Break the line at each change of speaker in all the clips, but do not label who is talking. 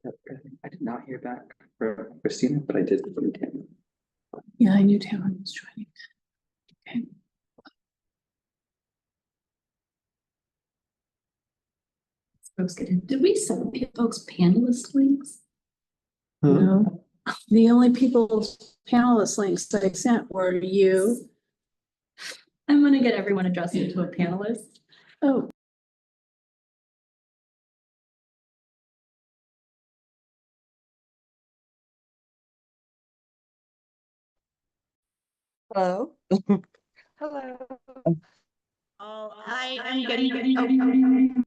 I did not hear back from Kristina, but I did from Tim.
Yeah, I knew Tamara was joining. Okay.
Folks get in. Did we send folks panelist links?
No, the only people's panelist links that I sent were you.
I'm gonna get everyone adjusted to a panelist.
Oh,
Hello. Hello.
Oh, I am getting.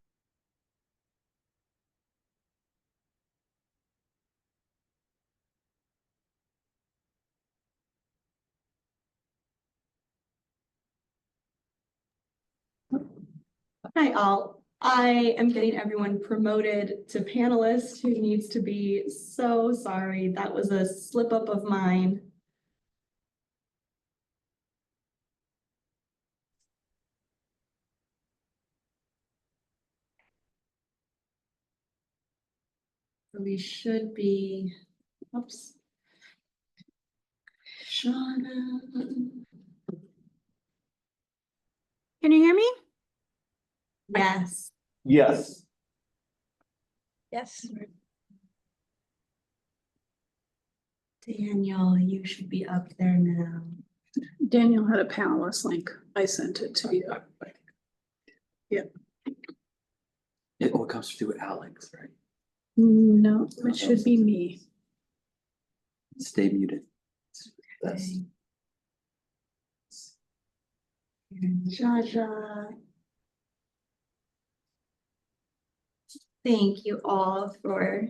Hi all, I am getting everyone promoted to panelist who needs to be so sorry. That was a slip up of mine. We should be, oops. Shauna.
Can you hear me?
Yes.
Yes.
Yes.
Daniel, you should be up there now.
Daniel had a panelist link. I sent it to you.
It all comes through Alex, right?
No, it should be me.
Stay muted. That's
Jaja. Thank you all for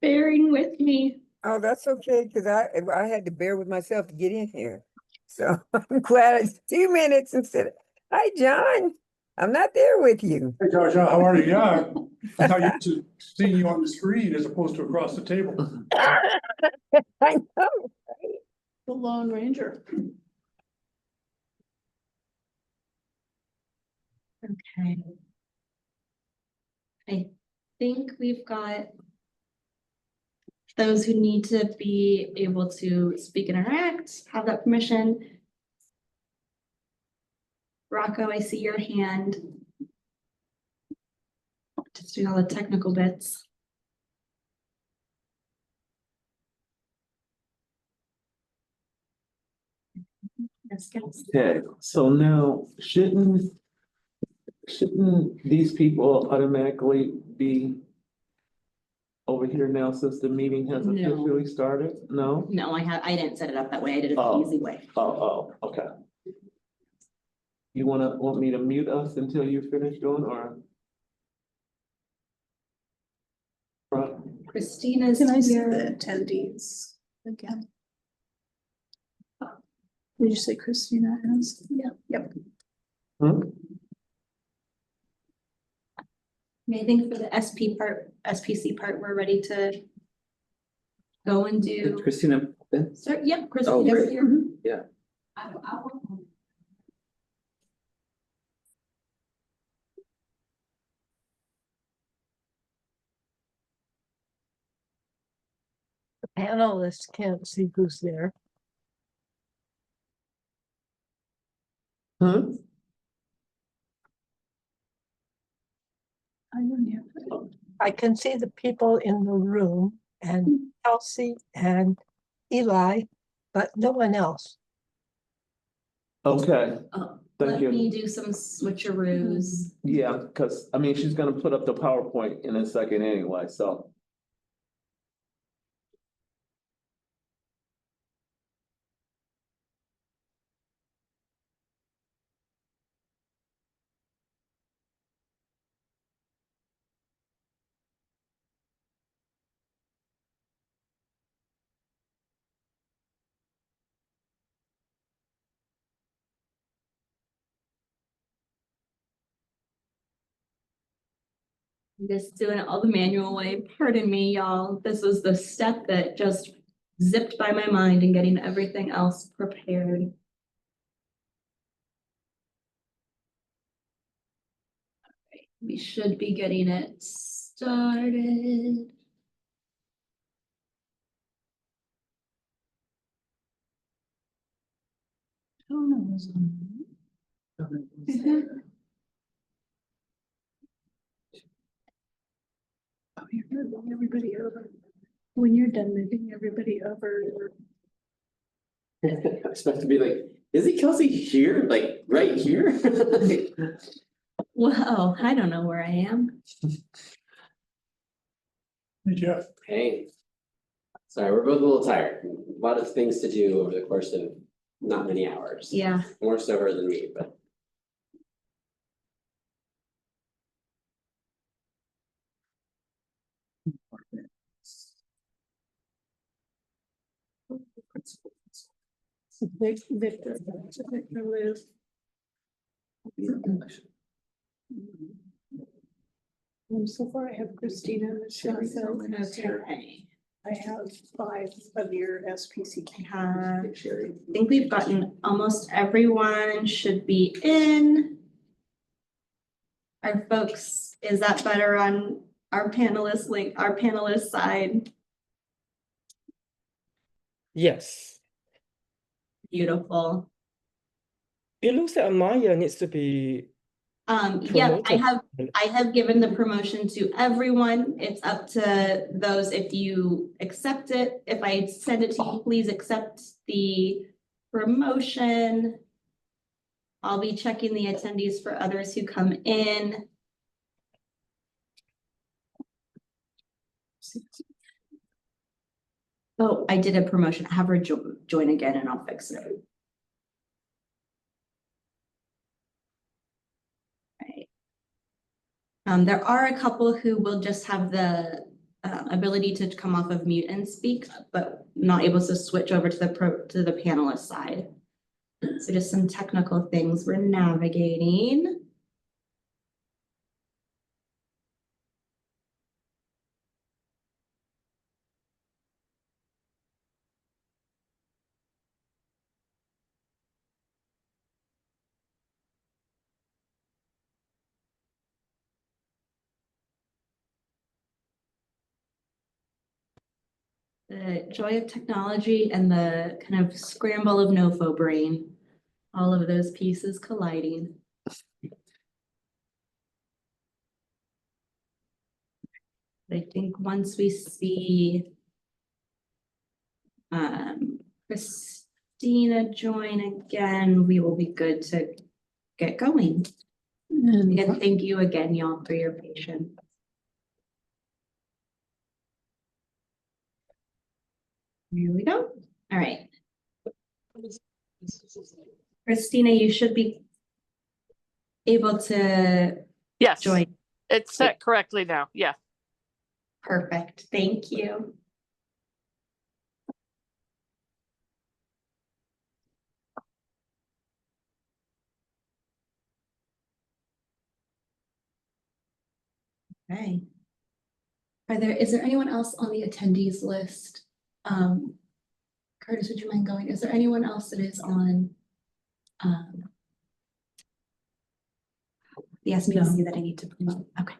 bearing with me.
Oh, that's okay, because I had to bear with myself to get in here. So I'm glad it's 2 minutes instead of, hi, John. I'm not there with you.
Hey, Josh, how are you? Yeah, I thought you to seeing you on the screen as opposed to across the table.
I know.
The Lone Ranger.
Okay. I think we've got those who need to be able to speak and interact, have that permission. Rocco, I see your hand. Just doing all the technical bits. Yes, yes.
Okay, so now shouldn't these people automatically be over here now since the meeting has
No.
officially started? No?
No, I didn't set it up that way. I did it the
Oh.
easy way.
Oh, okay. You want me to mute us until you finish doing or?
Christina's
Can I see
here.
the attendees again? Did you say Kristina has? Yeah. Yep.
I think for the SPC part, we're ready to go and
Did
do.
Kristina?
Sir, yep,
Oh,
Christina's
great.
here.
Yeah.
The panelists can't see who's there.
Huh?
I don't have it.
I can see the people in the room and Kelsey and Eli, but no one else.
Okay, Thank
Let
you.
me do some switcheroos.
yeah, because I mean, she's gonna put up the PowerPoint in a second anyway, so.
Just doing it all the manual way. Pardon me, y'all. This was the step that just zipped by my mind and getting everything else prepared. We should be getting it started.
Oh, you're moving everybody over. When you're done moving everybody over.
I was supposed to be like, isn't Kelsey here? Like, right here?
Whoa, I don't know where I am.
Hey, Jeff,
Hey. Sorry, we're both a little tired. A lot of things to do over the course of not many hours.
Yeah.
More so her than me, but.
Victor Liz. So far I have Kristina, Michelle,
Okay.
I have 5 of your SPC.
I think we've gotten almost everyone should be in. Our folks, is that better on our panelist link, our panelist side?
Yes,
Beautiful.
it looks like Maya needs to be
Yeah,
promoted.
I have given the promotion to everyone. It's up to those if you accept it. If I send it to you, please accept the promotion. I'll be checking the attendees for others who come in. Oh, I did a promotion. Have her join again and I'll fix it. Right. There are a couple who will just have the ability to come off of mute and speak, but not able to switch over to the panelist side. So just some technical things we're navigating. The joy of technology and the kind of scramble of NOFO brain, all of those pieces colliding. I think once we see Kristina join again, we will be good to get going. And thank you again, y'all, for your patience. Here we go. All right. Kristina, you should be able to
Yes,
join.
it's set correctly now. Yeah.
Perfect. Thank you. Okay. Is there anyone else on the attendees list? Curtis, would you mind going? Is there anyone else that is on the SPC that I need to promote? Okay.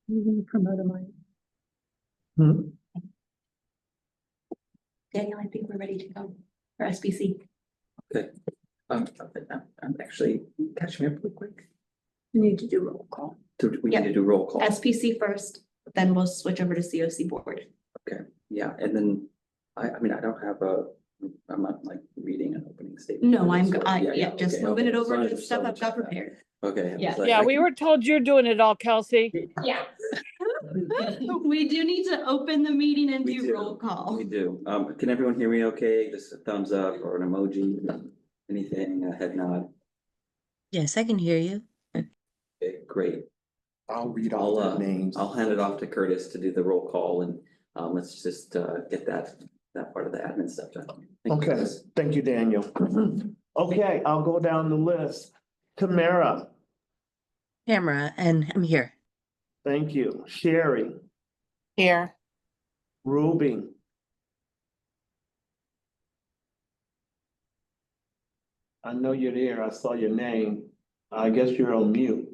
You're gonna promote mine.
Daniel, I think we're ready to go for SPC.
Okay. I'm actually, catch me up real quick.
You need to do roll call.
We need to do roll call.
SPC first, then we'll switch over to CoC board.
Yeah, and then, I mean, I don't have I'm not like reading an opening statement.
No,
Yeah,
just
okay,
moving it
okay.
over
So
to the stuff
so
I've got prepared.
Okay. I was
Yeah.
like,
Yeah,
I
we
can-
were told you're doing it all, Kelsey.
Yeah. We do need to open the meeting and
We
do
do.
roll call.
We do. Can everyone hear me okay? Just a thumbs up or an emoji, anything, a head nod?
Yes, I can hear you.
Okay, great.
I'll read all the names.
I'll hand it off to Curtis to do the roll call and let's just get that part of the admin stuff done. Thank you,
Okay,
Curtis.
thank you, Daniel. Okay, I'll go down the list. Tamara,
Camera, and I'm here.
thank you. Sherry,
Here.
Ruby. I know you're there. I saw your name. I guess you're on mute.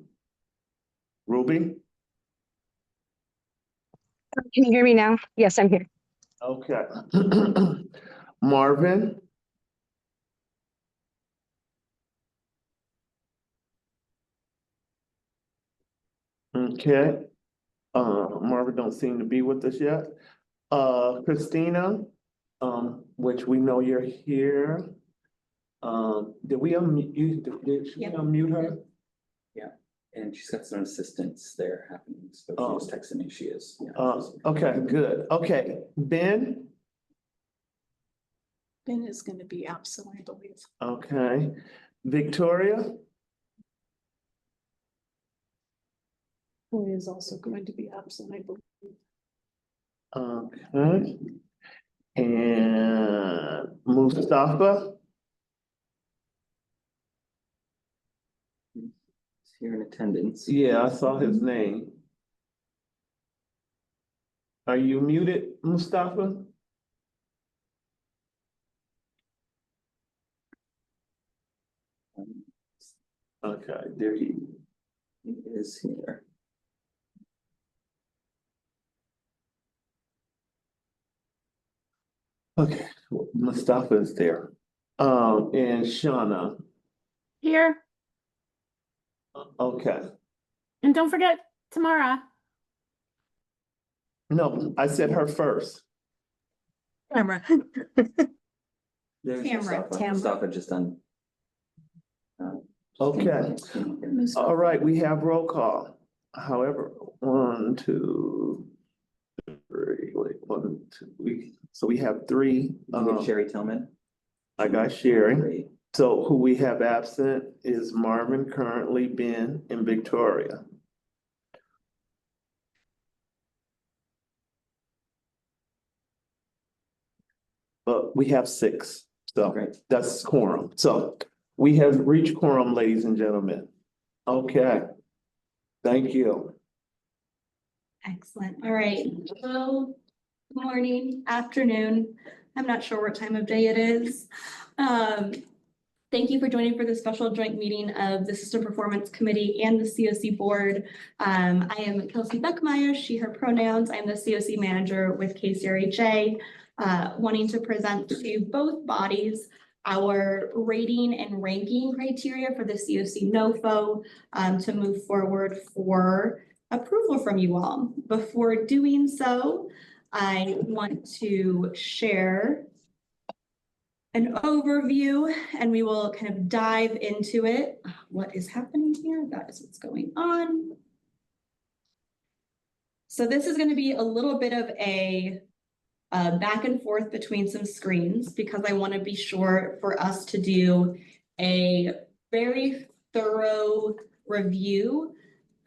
Ruby?
Can you hear me now? Yes, I'm here.
Okay. Marvin? Okay. Marvin don't seem to be with us yet. Kristina, which we know you're here. Did we unmute you? Did she
Yep.
unmute her?
And she's got some assistance there happening, so she
Oh.
was texting me, she is. Yeah.
Okay, good. Okay, Ben?
Ben is going to be absent, I believe.
Okay. Victoria?
Boy is also going to be absent, I believe.
Okay. And Mustafa?
He's here in attendance.
Yeah, I saw his name. Are you muted, Mustafa? Okay, there you.
He is here.
Okay, Mustafa is there. And Shauna,
Here.
okay.
And don't forget Tamara.
No, I said her first.
Camera.
There's
Tamara.
Mustafa just on.
Okay. All right, we have roll call. However, 1, 2, 3, wait, 1, 2, so we have 3.
We have Sherry Tillman.
I got Sherry.
Great.
So who we have absent is Marvin, currently Ben, and Victoria. But we have 6, so
Great.
that's quorum. So we have reached quorum, ladies and gentlemen. Okay. Thank you.
Excellent. All right. So, good morning, afternoon. I'm not sure what time of day it is. Thank you for joining for the special joint meeting of the System Performance Committee and the CoC Board. I am Kelsey Beckmeyer, she, her pronouns. I'm the CoC manager with KCRHA, wanting to present to both bodies our rating and ranking criteria for the CoC NOFO to move forward for approval from you all. Before doing so, I want to share an overview and we will kind of dive into it. What is happening here? That is what's going on. So this is going to be a little bit of a back and forth between some screens because I want to be sure for us to do a very thorough review.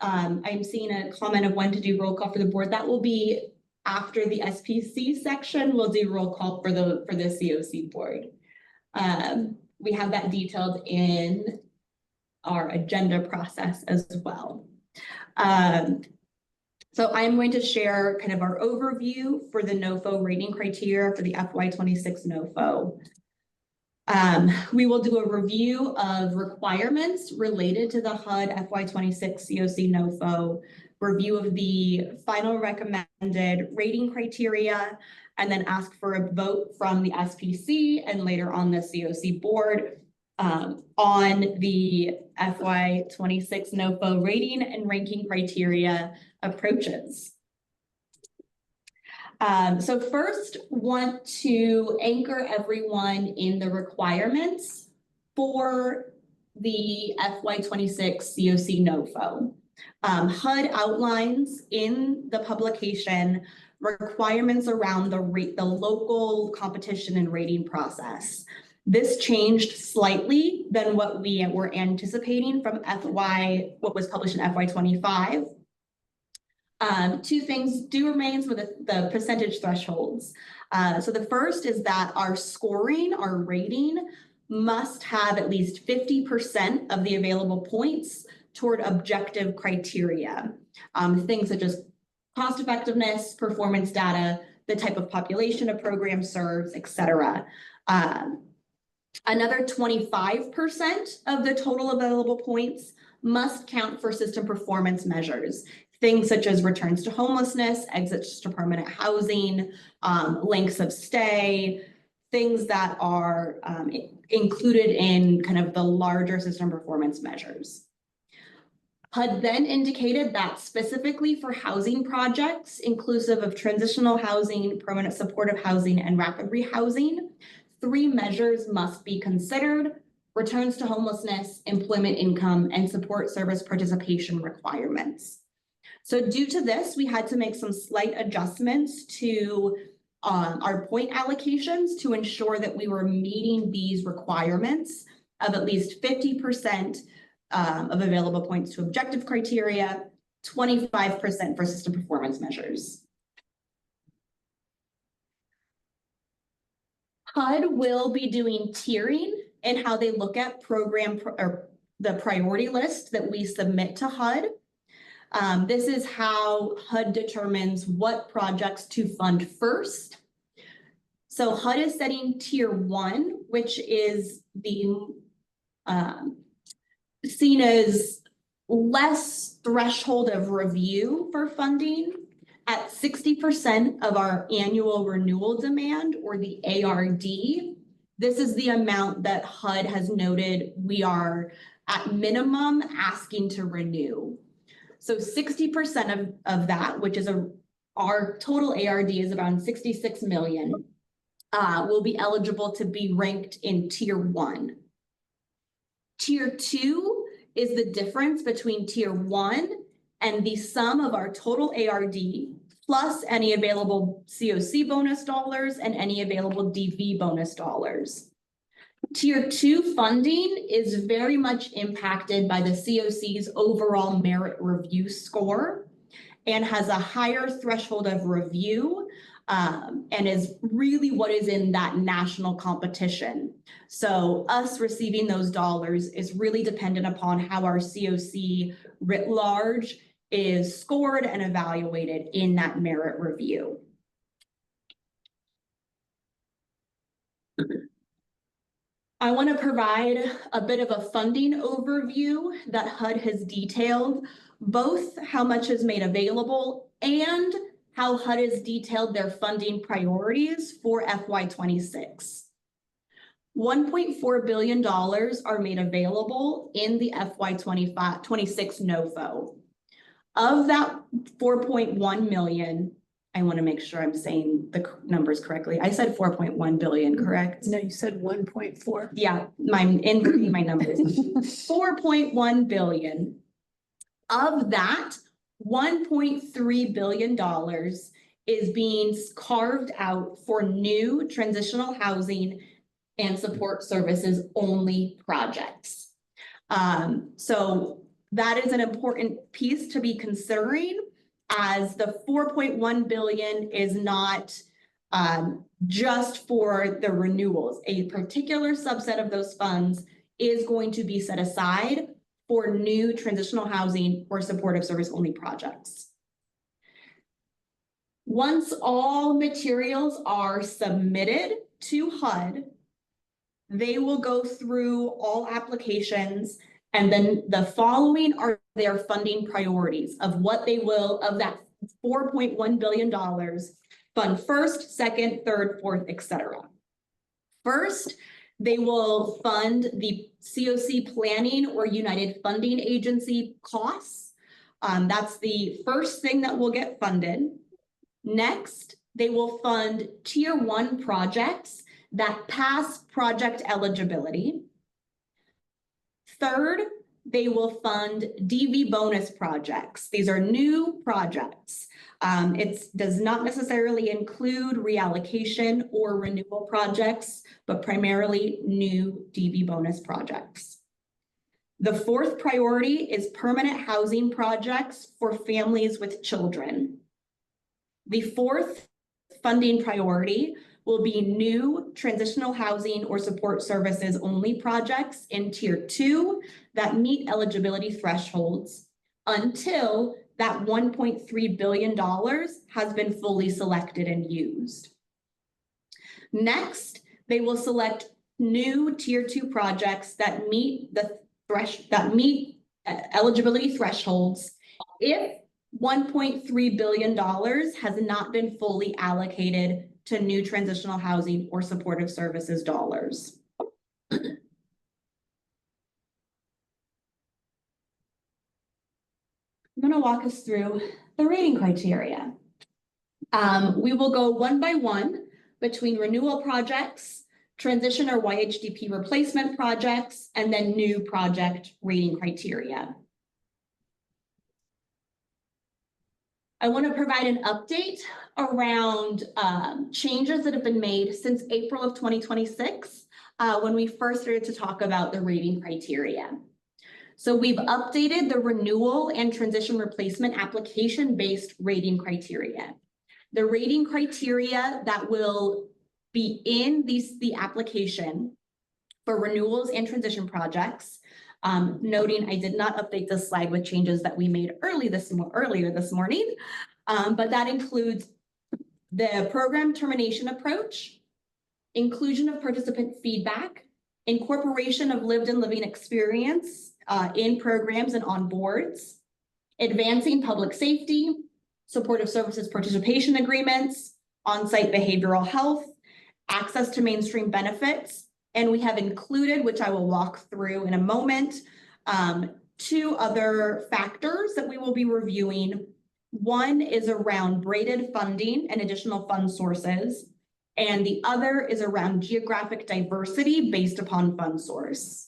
I'm seeing a comment of when to do roll call for the board. That will be after the SPC section. We'll do roll call for the CoC board. We have that detailed in our agenda process as well. So I'm going to share kind of our overview for the NOFO rating criteria for the FY26 NOFO. We will do a review of requirements related to the HUD FY26 CoC NOFO, review of the final recommended rating criteria, and then ask for a vote from the SPC and later on the CoC board on the FY26 NOFO rating and ranking criteria approaches. So first, want to anchor everyone in the requirements for the FY26 CoC NOFO. HUD outlines in the publication requirements around the local competition and rating process. This changed slightly than what we were anticipating from what was published in FY25. Two things do remain with the percentage thresholds. So the first is that our scoring, our rating, must have at least 50% of the available points toward objective criteria. Things such as cost effectiveness, performance data, the type of population a program serves, et cetera. Another 25% of the total available points must count for system performance measures. Things such as returns to homelessness, exits to permanent housing, lengths of stay, things that are included in kind of the larger system performance measures. HUD then indicated that specifically for housing projects, inclusive of transitional housing, permanent supportive housing, and rapid rehousing, 3 measures must be considered: returns to homelessness, employment income, and support service participation requirements. So due to this, we had to make some slight adjustments to our point allocations to ensure that we were meeting these requirements of at least 50% of available points to objective criteria, 25% for system performance measures. HUD will be doing tiering in how they look at or the priority list that we submit to HUD. This is how HUD determines what projects to fund first. So HUD is setting tier 1, which is the seen as less threshold of review for funding at 60% of our annual renewal demand, or the ARD. This is the amount that HUD has noted we are at minimum asking to renew. So 60% of that, which is our total ARD is around 66 million, will be eligible to be ranked in tier 1. Tier 2 is the difference between tier 1 and the sum of our total ARD plus any available CoC bonus dollars and any available DV bonus dollars. Tier 2 funding is very much impacted by the CoC's overall merit review score and has a higher threshold of review, and is really what is in that national competition. So us receiving those dollars is really dependent upon how our CoC writ large is scored and evaluated in that merit review. I want to provide a bit of a funding overview that HUD has detailed, both how much is made available and how HUD has detailed their funding priorities for FY26. $1.4 billion are made available in the FY26 NOFO. Of that 4.1 million, I want to make sure I'm saying the numbers correctly. I said 4.1 billion, correct?
No, you said 1.4.
Yeah, I'm inverting my numbers. 4.1 billion. Of that, $1.3 billion is being carved out for new transitional housing and support services only projects. So that is an important piece to be considering, as the 4.1 billion is not just for the renewals. A particular subset of those funds is going to be set aside for new transitional housing or supportive service only projects. Once all materials are submitted to HUD, they will go through all applications, and then the following are their funding priorities of what they will, of that $4.1 billion, fund first, second, third, fourth, etc. First, they will fund the CoC planning or United Funding Agency costs. That's the first thing that will get funded. Next, they will fund tier 1 projects that pass project eligibility. Third, they will fund DV bonus projects. These are new projects. It does not necessarily include reallocation or renewal projects, but primarily new DV bonus projects. The fourth priority is permanent housing projects for families with children. The fourth funding priority will be new transitional housing or support services only projects in tier 2 that meet eligibility thresholds until that $1.3 billion has been fully selected and used. Next, they will select new tier 2 projects that meet eligibility thresholds if $1.3 billion has not been fully allocated to new transitional housing or supportive services dollars. I'm going to walk us through the rating criteria. We will go one by one between renewal projects, transition or YHDP replacement projects, and then new project rating criteria. I want to provide an update around changes that have been made since April of 2026, when we first started to talk about the rating criteria. So we've updated the renewal and transition replacement application-based rating criteria. The rating criteria that will be in the application for renewals and transition projects, noting I did not update this slide with changes that we made earlier this morning, but that includes the program termination approach, inclusion of participant feedback, incorporation of lived and living experience in programs and on boards, advancing public safety, supportive services participation agreements, on-site behavioral health, access to mainstream benefits, and we have included, which I will walk through in a moment, 2 other factors that we will be reviewing. One is around braided funding and additional fund sources, and the other is around geographic diversity based upon fund source.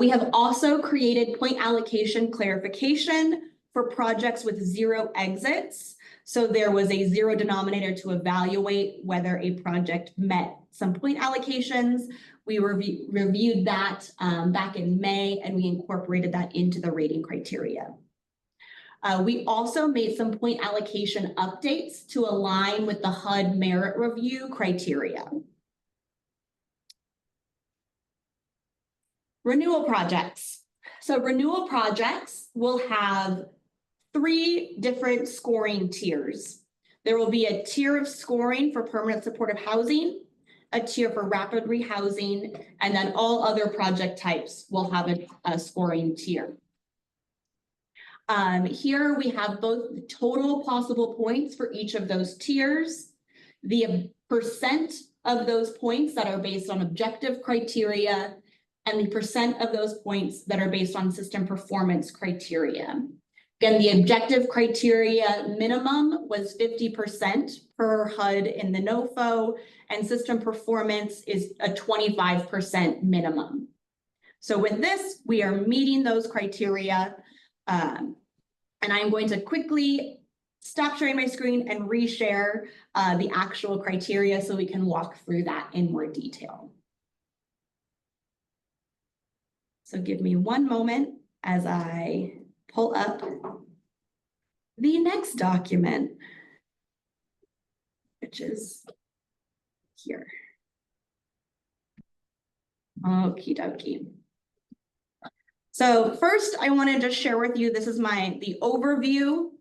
We have also created point allocation clarification for projects with 0 exits. So there was a 0 denominator to evaluate whether a project met some point allocations. We reviewed that back in May, and we incorporated that into the rating criteria. We also made some point allocation updates to align with the HUD merit review criteria. Renewal projects. So renewal projects will have 3 different scoring tiers. There will be a tier of scoring for permanent supportive housing, a tier for rapid rehousing, and then all other project types will have a scoring tier. Here we have both the total possible points for each of those tiers, the percent of those points that are based on objective criteria, and the percent of those points that are based on system performance criteria. Again, the objective criteria minimum was 50% per HUD in the NOFO, and system performance is a 25% minimum. So with this, we are meeting those criteria. And I'm going to quickly stop sharing my screen and reshare the actual criteria so we can walk through that in more detail. So give me one moment as I pull up the next document, which is here. Okie dokie. So first, I wanted to share with you, this is the overview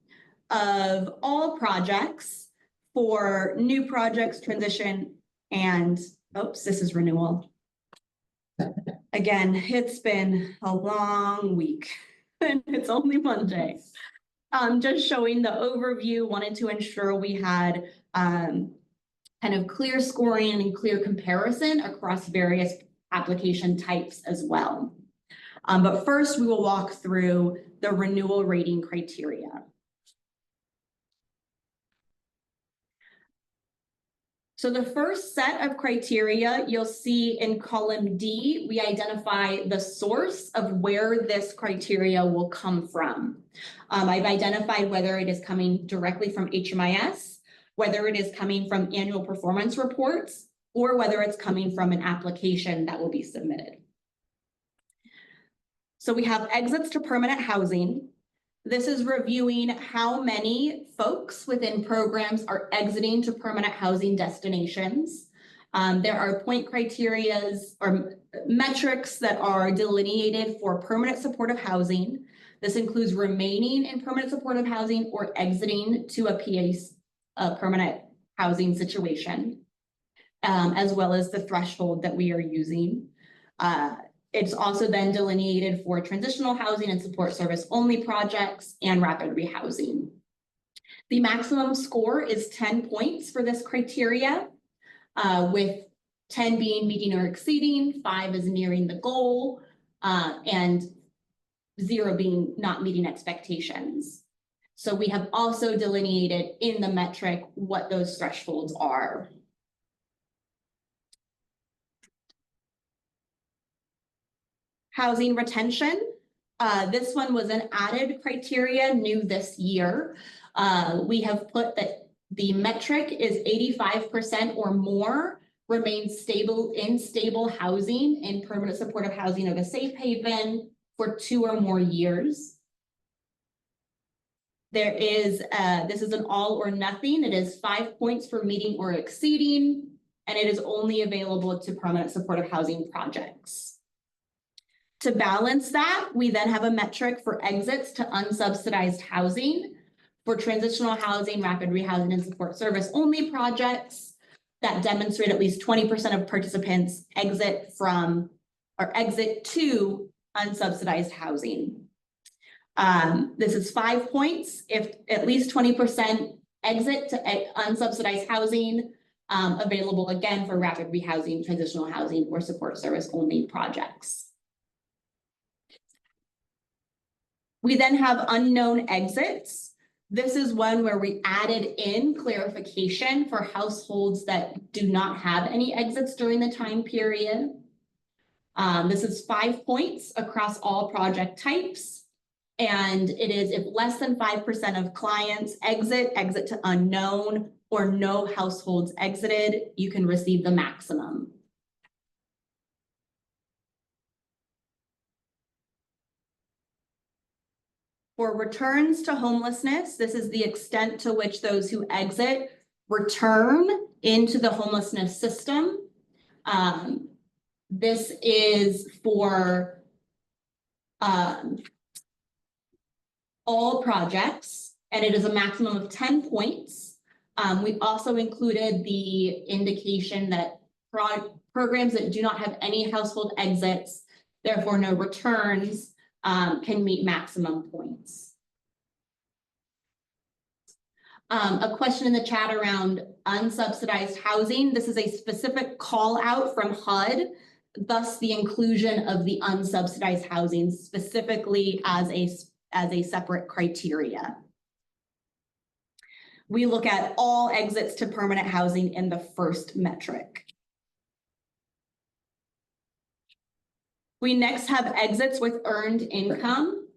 of all projects for new projects, transition, and, oops, this is renewal. Again, it's been a long week and it's only Monday. Just showing the overview, wanted to ensure we had kind of clear scoring and clear comparison across various application types as well. But first, we will walk through the renewal rating criteria. So the first set of criteria you'll see in column D, we identify the source of where this criteria will come from. I've identified whether it is coming directly from HMIS, whether it is coming from annual performance reports, or whether it's coming from an application that will be submitted. So we have exits to permanent housing. This is reviewing how many folks within programs are exiting to permanent housing destinations. There are point criterias or metrics that are delineated for permanent supportive housing. This includes remaining in permanent supportive housing or exiting to a permanent housing situation. as well as the threshold that we are using. It's also then delineated for transitional housing and support service only projects and rapid rehousing. The maximum score is 10 points for this criteria, with 10 being meeting or exceeding, 5 is nearing the goal, and 0 being not meeting expectations. So we have also delineated in the metric what those thresholds are. Housing retention. This one was an added criteria new this year. We have put that the metric is 85% or more remains stable in stable housing in permanent supportive housing of a safe haven for 2 or more years. There is, this is an all or nothing. It is 5 points for meeting or exceeding, and it is only available to permanent supportive housing projects. To balance that, we then have a metric for exits to unsubsidized housing for transitional housing, rapid rehousing, and support service only projects that demonstrate at least 20% of participants exit from or exit to unsubsidized housing. This is 5 points if at least 20% exit to unsubsidized housing, available again for rapid rehousing, transitional housing, or support service only projects. We then have unknown exits. This is one where we added in clarification for households that do not have any exits during the time period. This is 5 points across all project types. And it is if less than 5% of clients exit to unknown, or no households exited, you can receive the maximum. For returns to homelessness, this is the extent to which those who exit return into the homelessness system. This is for all projects, and it is a maximum of 10 points. We also included the indication that programs that do not have any household exits, therefore no returns, can meet maximum points. A question in the chat around unsubsidized housing. This is a specific call out from HUD, thus the inclusion of the unsubsidized housing specifically as a separate criteria. We look at all exits to permanent housing in the first metric. We next have exits with earned income.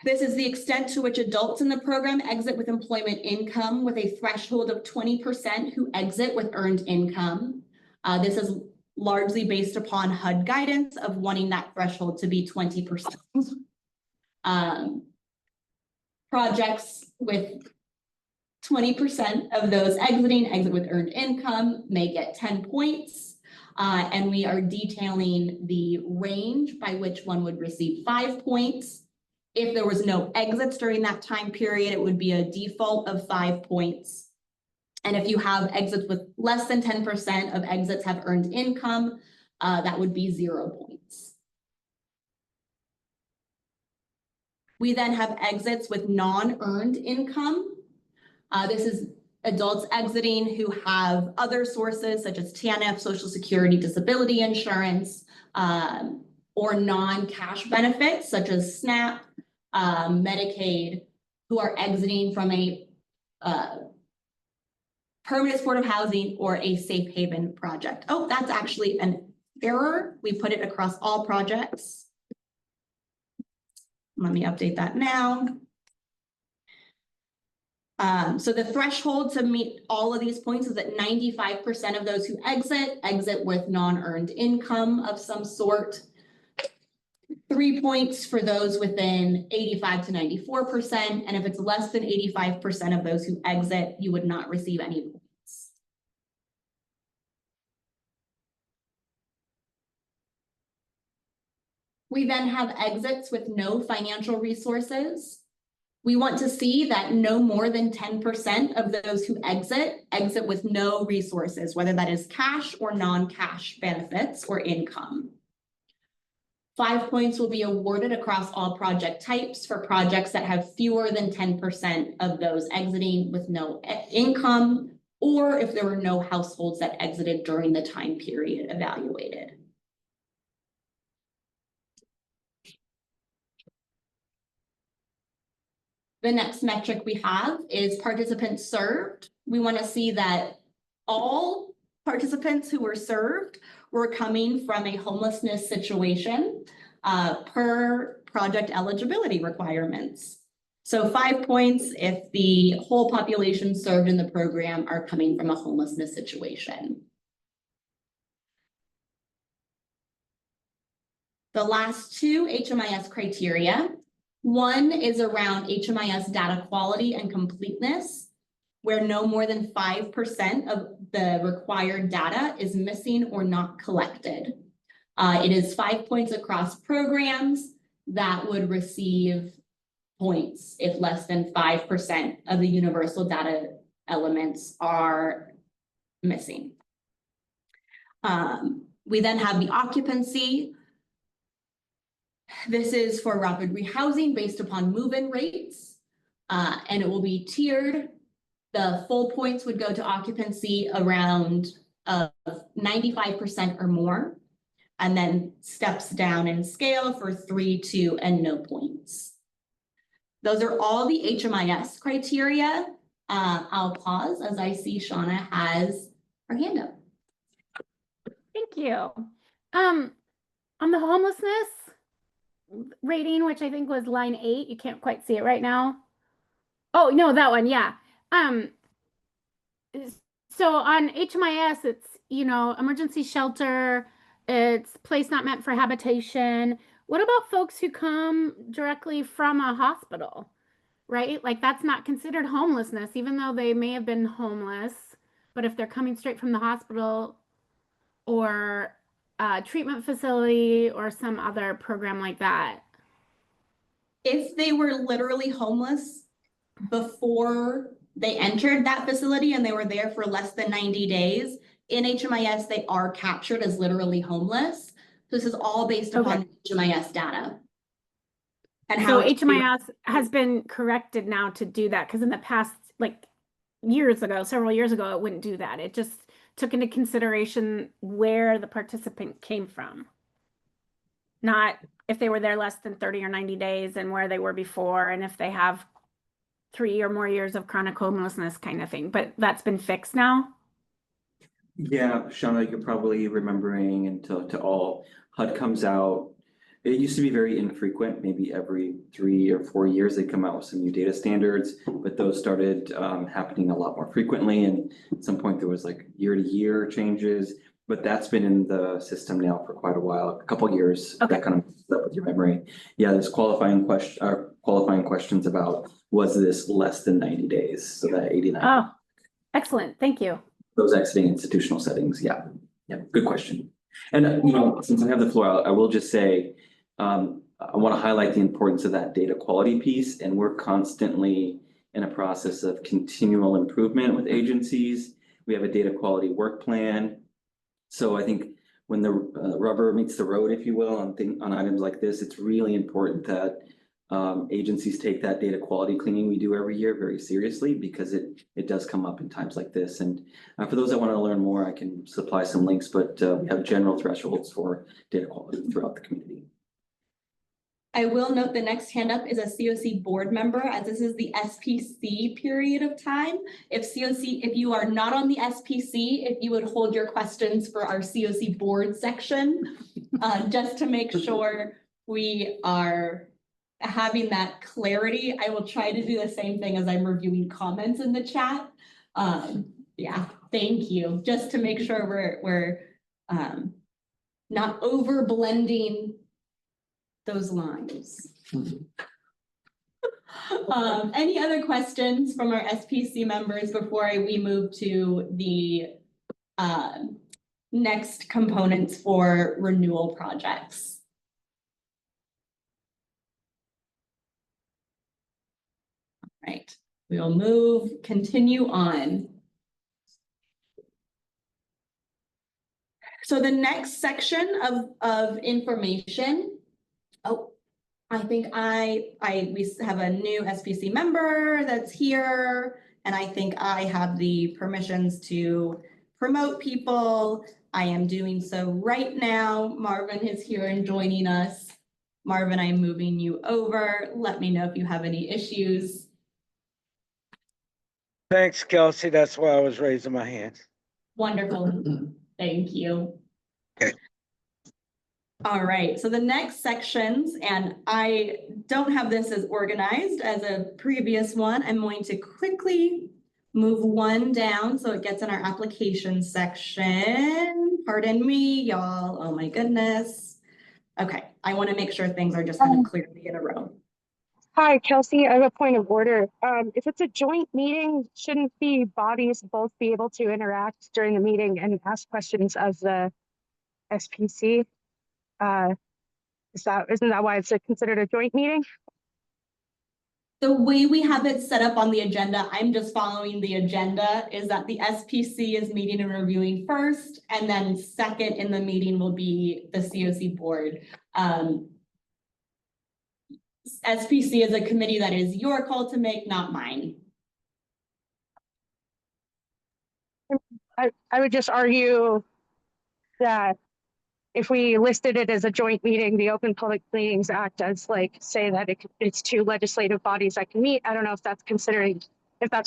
This is the extent to which adults in the program exit with employment income with a threshold of 20% who exit with earned income. This is largely based upon HUD guidance of wanting that threshold to be 20%. Projects with 20% of those exit with earned income may get 10 points. And we are detailing the range by which one would receive 5 points. If there was no exits during that time period, it would be a default of 5 points. And if you have exits with less than 10% of exits have earned income, that would be 0 points. We then have exits with non-earned income. This is adults exiting who have other sources such as TANF, Social Security, disability insurance, or non-cash benefits such as SNAP, Medicaid, who are exiting from a permanent supportive housing or a safe haven project. Oh, that's actually an error. We put it across all projects. Let me update that now. So the threshold to meet all of these points is that 95% of those who exit with non-earned income of some sort. 3 points for those within 85 to 94%. And if it's less than 85% of those who exit, you would not receive any points. We then have exits with no financial resources. We want to see that no more than 10% of those who exit with no resources, whether that is cash or non-cash benefits or income. 5 points will be awarded across all project types for projects that have fewer than 10% of those exiting with no income, or if there were no households that exited during the time period evaluated. The next metric we have is participants served. We want to see that all participants who were served were coming from a homelessness situation per project eligibility requirements. So 5 points if the whole population served in the program are coming from a homelessness situation. The last two HMIS criteria. One is around HMIS data quality and completeness, where no more than 5% of the required data is missing or not collected. It is 5 points across programs that would receive points if less than 5% of the universal data elements are missing. We then have the occupancy. This is for rapid rehousing based upon move-in rates, and it will be tiered. The full points would go to occupancy around 95% or more, and then steps down in scale for 3, 2, and no points. Those are all the HMIS criteria. I'll pause as I see Shauna has her hand up.
Thank you. On the homelessness rating, which I think was line 8, you can't quite see it right now. Oh, no, that one, yeah. So on HMIS, it's, you know, emergency shelter, it's place not meant for habitation. What about folks who come directly from a hospital, right? Like that's not considered homelessness, even though they may have been homeless, but if they're coming straight from the hospital or a treatment facility or some other program like that.
If they were literally homeless before they entered that facility and they were there for less than 90 days, in HMIS, they are captured as literally homeless. This is all based upon HMIS data. And
so HMIS has been corrected now to do that, because in the past, like years ago, several years ago, it wouldn't do that. It just took into consideration where the participant came from, not if they were there less than 30 or 90 days and where they were before, and if they have 3 or more years of chronic homelessness kind of thing. But that's been fixed now.
Yeah, Shauna, you're probably remembering until all HUD comes out. It used to be very infrequent, maybe every 3 or 4 years they come out with some new data standards, but those started happening a lot more frequently. And at some point there was like year-to-year changes, but that's been in the system now for quite a while, a couple of years.
Okay.
That kind of messes up with your memory. Yeah, there's qualifying questions about, was this less than 90 days? So that 89.
Oh, excellent. Thank you.
Those exiting institutional settings. Yeah, good question. And you know, since I have the floor, I will just say, I want to highlight the importance of that data quality piece, and we're constantly in a process of continual improvement with agencies. We have a data quality work plan. So I think when the rubber meets the road, if you will, on items like this, it's really important that agencies take that data quality cleaning we do every year very seriously, because it does come up in times like this. And for those that want to learn more, I can supply some links, but we have general thresholds for data quality throughout the community.
I will note the next hand up is a CoC board member, as this is the SPC period of time. If you are not on the SPC, if you would hold your questions for our CoC board section, just to make sure we are having that clarity. I will try to do the same thing as I'm reviewing comments in the chat. Yeah, thank you. Just to make sure we're not over blending those lines. Any other questions from our SPC members before we move to the next components for renewal projects? Right, we will continue on. So the next section of information, I think we have a new SPC member that's here, and I think I have the permissions to promote people. I am doing so right now. Marvin is here and joining us. Marvin, I'm moving you over. Let me know if you have any issues.
Thanks, Kelsey. That's why I was raising my hand.
Wonderful. Thank you. All right, so the next sections, and I don't have this as organized as a previous one. I'm going to quickly move one down so it gets in our application section. Pardon me, y'all. Oh my goodness. Okay, I want to make sure things are just kind of clearly in a row.
Hi, Kelsey. I have a point of order. If it's a joint meeting, shouldn't the bodies both be able to interact during the meeting and ask questions of the SPC? Isn't that why it's considered a joint meeting?
The way we have it set up on the agenda, I'm just following the agenda, is that the SPC is meeting and reviewing first, and then second in the meeting will be the CoC board. SPC is a committee that is your call to make, not mine.
I would just argue that if we listed it as a joint meeting, the Open Public Meetings Act does say that it's two legislative bodies that can meet. I don't know if that's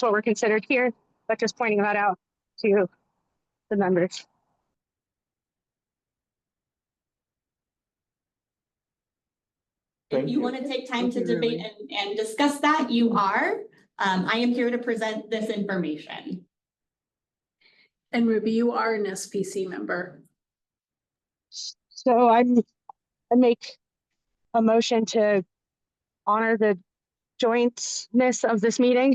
what we're considered here, but just pointing that out to the members.
If you want to take time to debate and discuss that, you are. I am here to present this information.
And Ruby, you are an SPC member.
So I make a motion to honor the jointness of this meeting.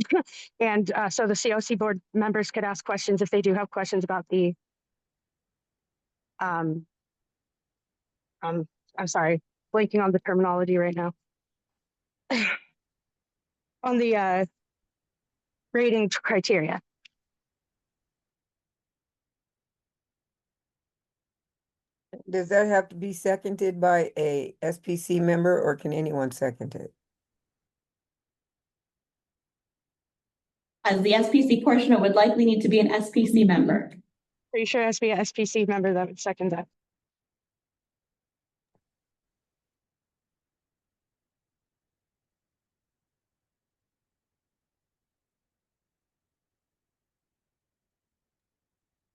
And so the CoC board members could ask questions if they do have questions about the, I'm sorry, blanking on the terminology right now. On the rating criteria.
Does that have to be seconded by a SPC member or can anyone second it?
As the SPC portion, it would likely need to be an SPC member.
Pretty sure it has to be an SPC member that would second that.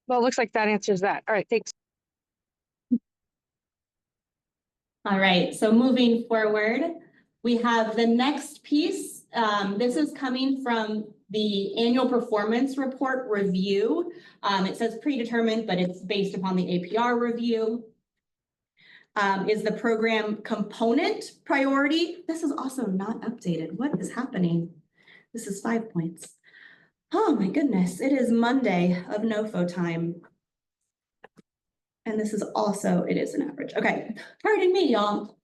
Well, it looks like that answers that. All right, thanks.
All right, so moving forward, we have the next piece. This is coming from the annual performance report review. It says predetermined, but it's based upon the APR review. Is the program component priority? This is also not updated. What is happening? This is 5 points. Oh my goodness, it is Monday of NOFO time. And this is also, it is an average. Okay, pardon me, y'all.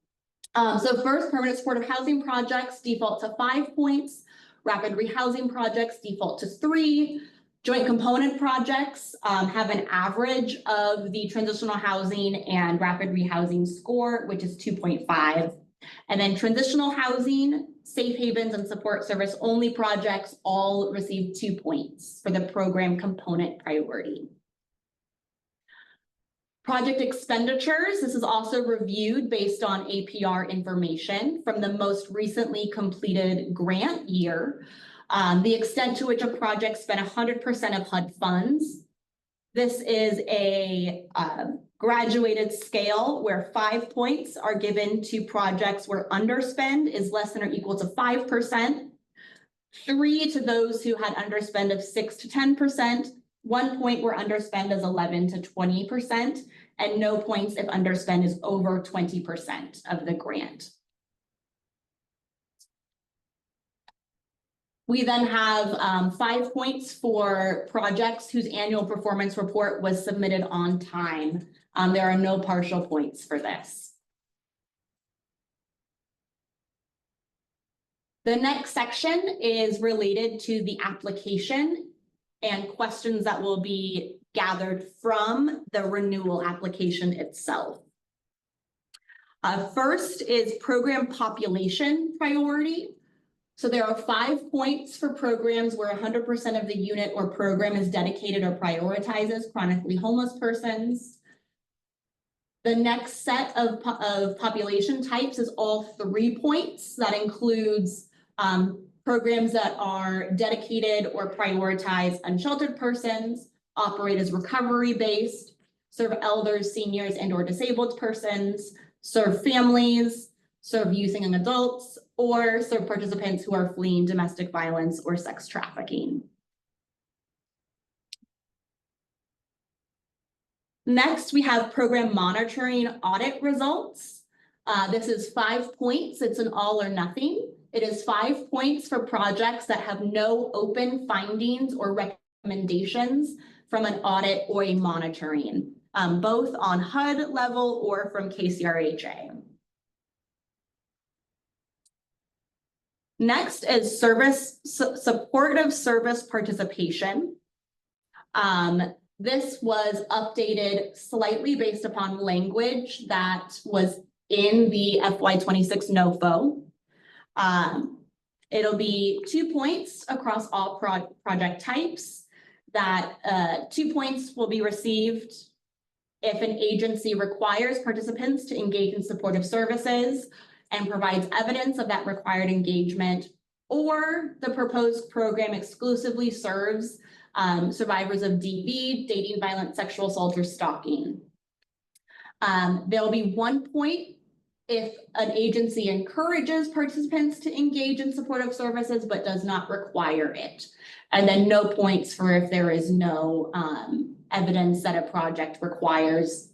So first, permanent supportive housing projects default to 5 points. Rapid rehousing projects default to 3. Joint component projects have an average of the transitional housing and rapid rehousing score, which is 2.5. And then transitional housing, safe havens, and support service only projects all receive 2 points for the program component priority. Project expenditures, this is also reviewed based on APR information from the most recently completed grant year. The extent to which a project spent 100% of HUD funds. This is a graduated scale where 5 points are given to projects where underspend is less than or equal to 5%. 3 to those who had underspend of 6 to 10%. 1 point where underspend is 11 to 20%, and no points if underspend is over 20% of the grant. We then have 5 points for projects whose annual performance report was submitted on time. There are no partial points for this. The next section is related to the application and questions that will be gathered from the renewal application itself. First is program population priority. So there are 5 points for programs where 100% of the unit or program is dedicated or prioritizes chronically homeless persons. The next set of population types is all 3 points. That includes programs that are dedicated or prioritize unsheltered persons, operate as recovery-based, serve elders, seniors, and/or disabled persons, serve families, serve youth and young adults, or serve participants who are fleeing domestic violence or sex trafficking. Next, we have program monitoring audit results. This is 5 points. It's an all or nothing. It is 5 points for projects that have no open findings or recommendations from an audit or a monitoring, both on HUD level or from KCRHA. Next is supportive service participation. This was updated slightly based upon language that was in the FY26 NOFO. It'll be 2 points across all project types. That 2 points will be received if an agency requires participants to engage in supportive services and provides evidence of that required engagement, or the proposed program exclusively serves survivors of DV, dating, violent sexual assault, or stalking. There'll be 1 point if an agency encourages participants to engage in supportive services but does not require it. And then no points for if there is no evidence that a project requires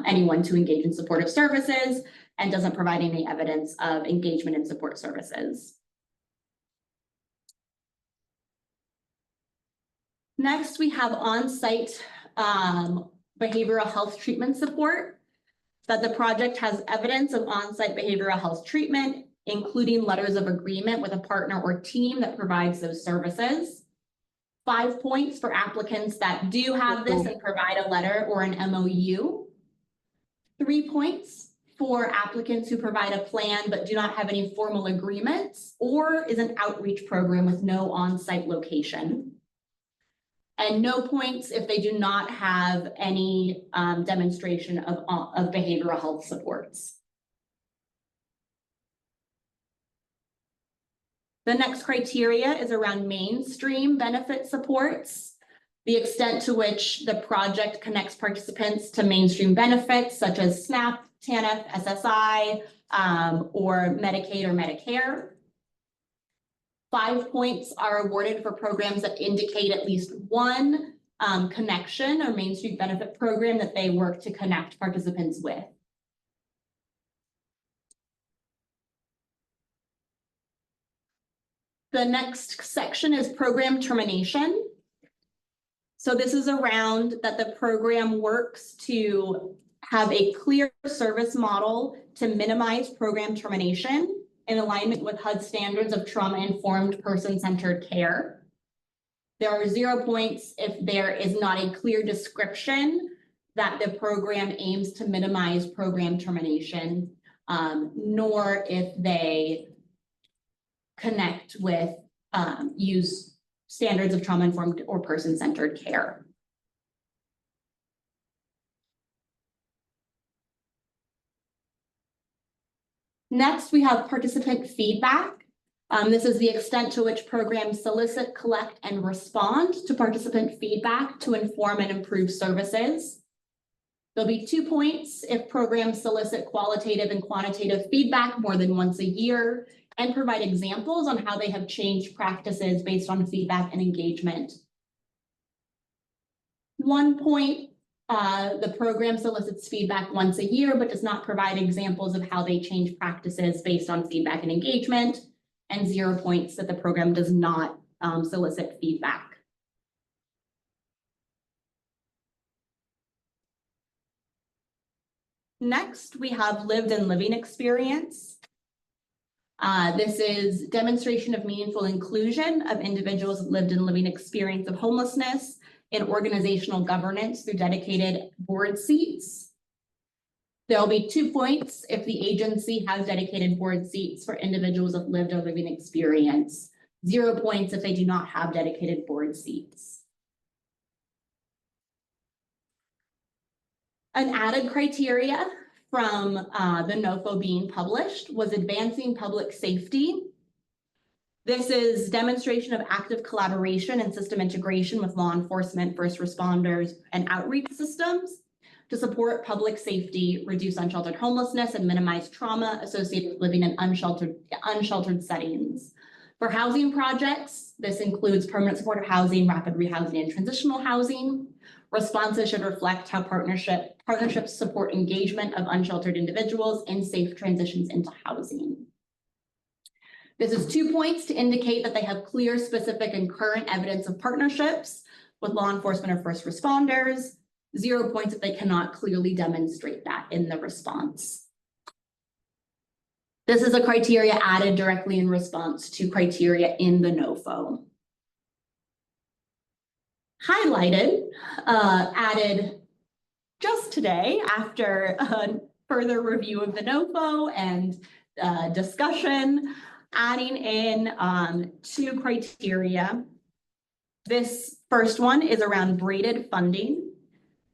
anyone to engage in supportive services and doesn't provide any evidence of engagement in support services. Next, we have on-site behavioral health treatment support, that the project has evidence of on-site behavioral health treatment, including letters of agreement with a partner or team that provides those services. 5 points for applicants that do have this and provide a letter or an MOU. 3 points for applicants who provide a plan but do not have any formal agreements or is an outreach program with no on-site location. And no points if they do not have any demonstration of behavioral health supports. The next criteria is around mainstream benefit supports, the extent to which the project connects participants to mainstream benefits such as SNAP, TANF, SSI, or Medicaid or Medicare. 5 points are awarded for programs that indicate at least one connection or mainstream benefit program that they work to connect participants with. The next section is program termination. So this is around that the program works to have a clear service model to minimize program termination in alignment with HUD standards of trauma-informed person-centered care. There are 0 points if there is not a clear description that the program aims to minimize program termination, nor if they connect with use standards of trauma-informed or person-centered care. Next, we have participant feedback. This is the extent to which programs solicit, collect, and respond to participant feedback to inform and improve services. There'll be 2 points if programs solicit qualitative and quantitative feedback more than once a year and provide examples on how they have changed practices based on feedback and engagement. 1 point, the program solicits feedback once a year, but does not provide examples of how they change practices based on feedback and engagement, and 0 points that the program does not solicit feedback. Next, we have lived and living experience. This is demonstration of meaningful inclusion of individuals with lived and living experience of homelessness in organizational governance through dedicated board seats. There will be 2 points if the agency has dedicated board seats for individuals with lived or living experience. 0 points if they do not have dedicated board seats. An added criteria from the NOFO being published was advancing public safety. This is demonstration of active collaboration and system integration with law enforcement, first responders, and outreach systems to support public safety, reduce unsheltered homelessness, and minimize trauma associated with living in unsheltered settings. For housing projects, this includes permanent supportive housing, rapid rehousing, and transitional housing. Responses should reflect how partnerships support engagement of unsheltered individuals in safe transitions into housing. This is 2 points to indicate that they have clear, specific, and current evidence of partnerships with law enforcement or first responders. 0 points if they cannot clearly demonstrate that in the response. This is a criteria added directly in response to criteria in the NOFO. Highlighted, added just today after further review of the NOFO and discussion, adding in 2 criteria. This first one is around braided funding.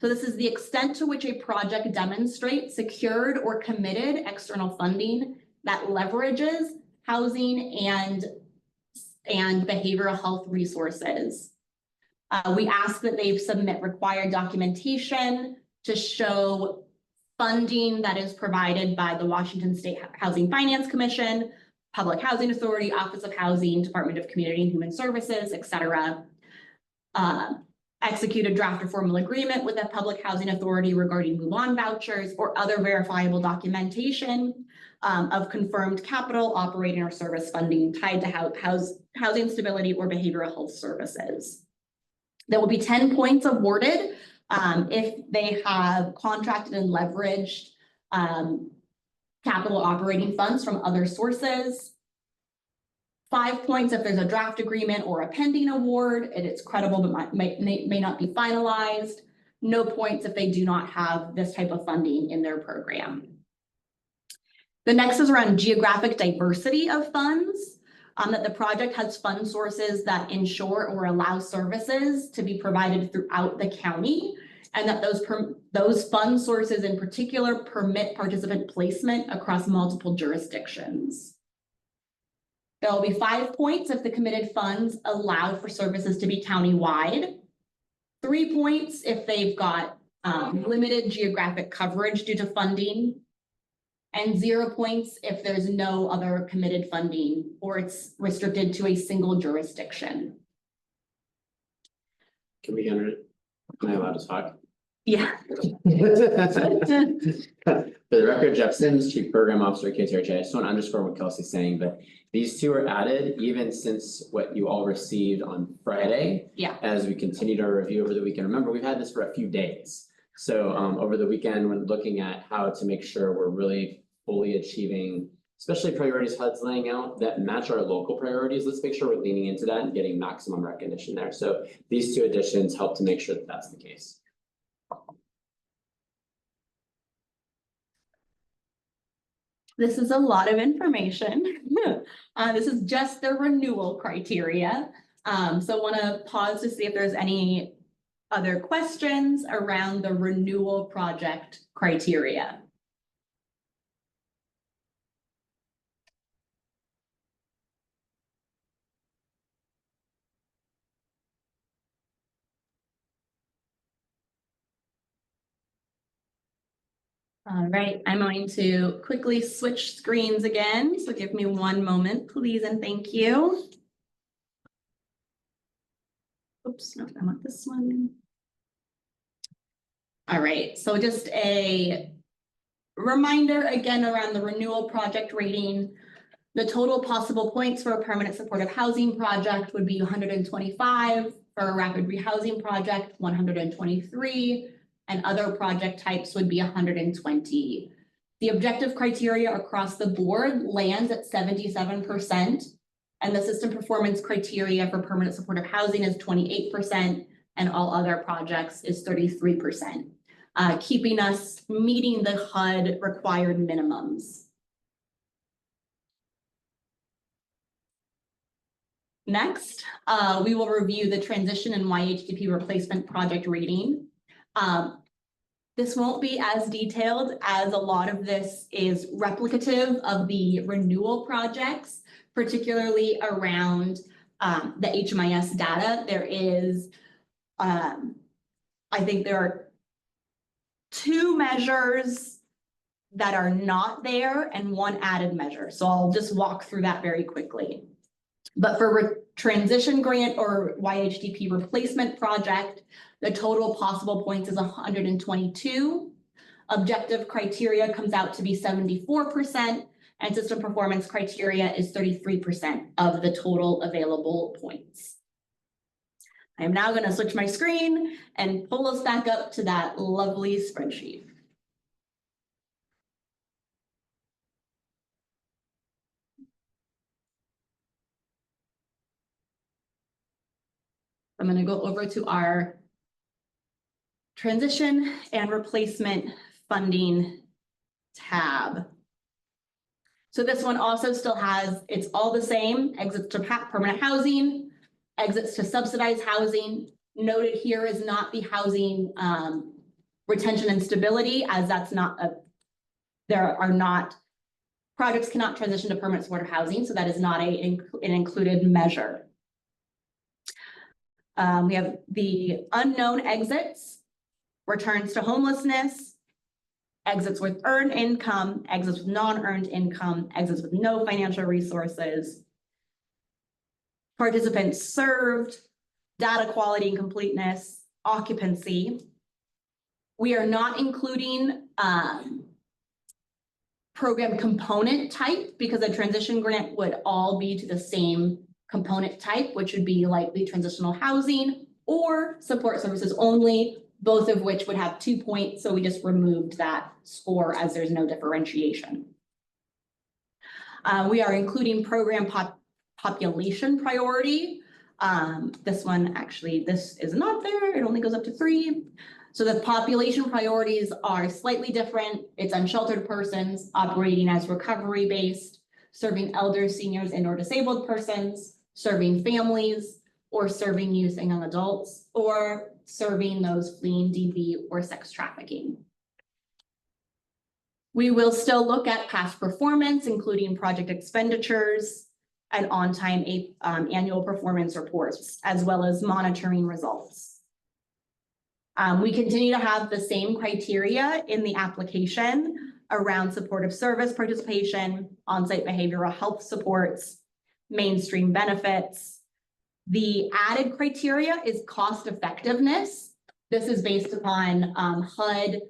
So this is the extent to which a project demonstrates secured or committed external funding that leverages housing and behavioral health resources. We ask that they submit required documentation to show funding that is provided by the Washington State Housing Finance Commission, Public Housing Authority, Office of Housing, Department of Community and Human Services, etc. Execute a draft or formal agreement with a public housing authority regarding move-on vouchers or other verifiable documentation of confirmed capital, operating, or service funding tied to housing stability or behavioral health services. There will be 10 points awarded if they have contracted and leveraged capital operating funds from other sources. 5 points if there's a draft agreement or a pending award and it's credible but may not be finalized. No points if they do not have this type of funding in their program. The next is around geographic diversity of funds. That the project has fund sources that ensure or allow services to be provided throughout the county, and that those fund sources in particular permit participant placement across multiple jurisdictions. There will be 5 points if the committed funds allow for services to be countywide. 3 points if they've got limited geographic coverage due to funding. And 0 points if there's no other committed funding or it's restricted to a single jurisdiction.
Can we enter it? Am I allowed to talk?
Yeah.
For the record, Jeff Sims, Chief Program Officer at KCRHA. I just want to underscore what Kelsey's saying, but these 2 are added even since what you all received on Friday.
Yeah.
As we continue to review over the weekend. Remember, we've had this for a few days. So over the weekend, when looking at how to make sure we're really fully achieving, especially priorities HUD's laying out that match our local priorities, let's make sure we're leaning into that and getting maximum recognition there. So these 2 additions help to make sure that that's the case.
This is a lot of information. This is just the renewal criteria. So I want to pause to see if there's any other questions around the renewal project criteria. All right, I'm going to quickly switch screens again. So give me 1 moment, please, and thank you. Oops, no, I want this one. All right, so just a reminder again around the renewal project rating. The total possible points for a permanent supportive housing project would be 125, for a rapid rehousing project, 123, and other project types would be 120. The objective criteria across the board lands at 77%. And the system performance criteria for permanent supportive housing is 28%, and all other projects is 33%, keeping us meeting the HUD required minimums. Next, we will review the transition and YHDP replacement project rating. This won't be as detailed, as a lot of this is replicative of the renewal projects, particularly around the HMIS data. There is, I think there are 2 measures that are not there and 1 added measure. So I'll just walk through that very quickly. But for transition grant or YHDP replacement project, the total possible points is 122. Objective criteria comes out to be 74%, and system performance criteria is 33% of the total available points. I am now going to switch my screen and pull us back up to that lovely spreadsheet. I'm going to go over to our transition and replacement funding tab. So this one also still has, it's all the same, exits to permanent housing, exits to subsidized housing. Noted here is not the housing retention and stability, as that's not projects cannot transition to permanent supportive housing, so that is not an included measure. We have the unknown exits, returns to homelessness, exits with earned income, exits with non-earned income, exits with no financial resources, participants served, data quality and completeness, occupancy. We are not including program component type, because a transition grant would all be to the same component type, which would be likely transitional housing or support services only, both of which would have 2 points. So we just removed that score as there's no differentiation. We are including program population priority. This one, actually, this is not there. It only goes up to 3. So the population priorities are slightly different. It's unsheltered persons, operating as recovery-based, serving elders, seniors, and/or disabled persons, serving families, or serving youth and young adults, or serving those fleeing DV or sex trafficking. We will still look at past performance, including project expenditures and on-time annual performance reports, as well as monitoring results. We continue to have the same criteria in the application around supportive service participation, on-site behavioral health supports, mainstream benefits. The added criteria is cost effectiveness. This is based upon HUD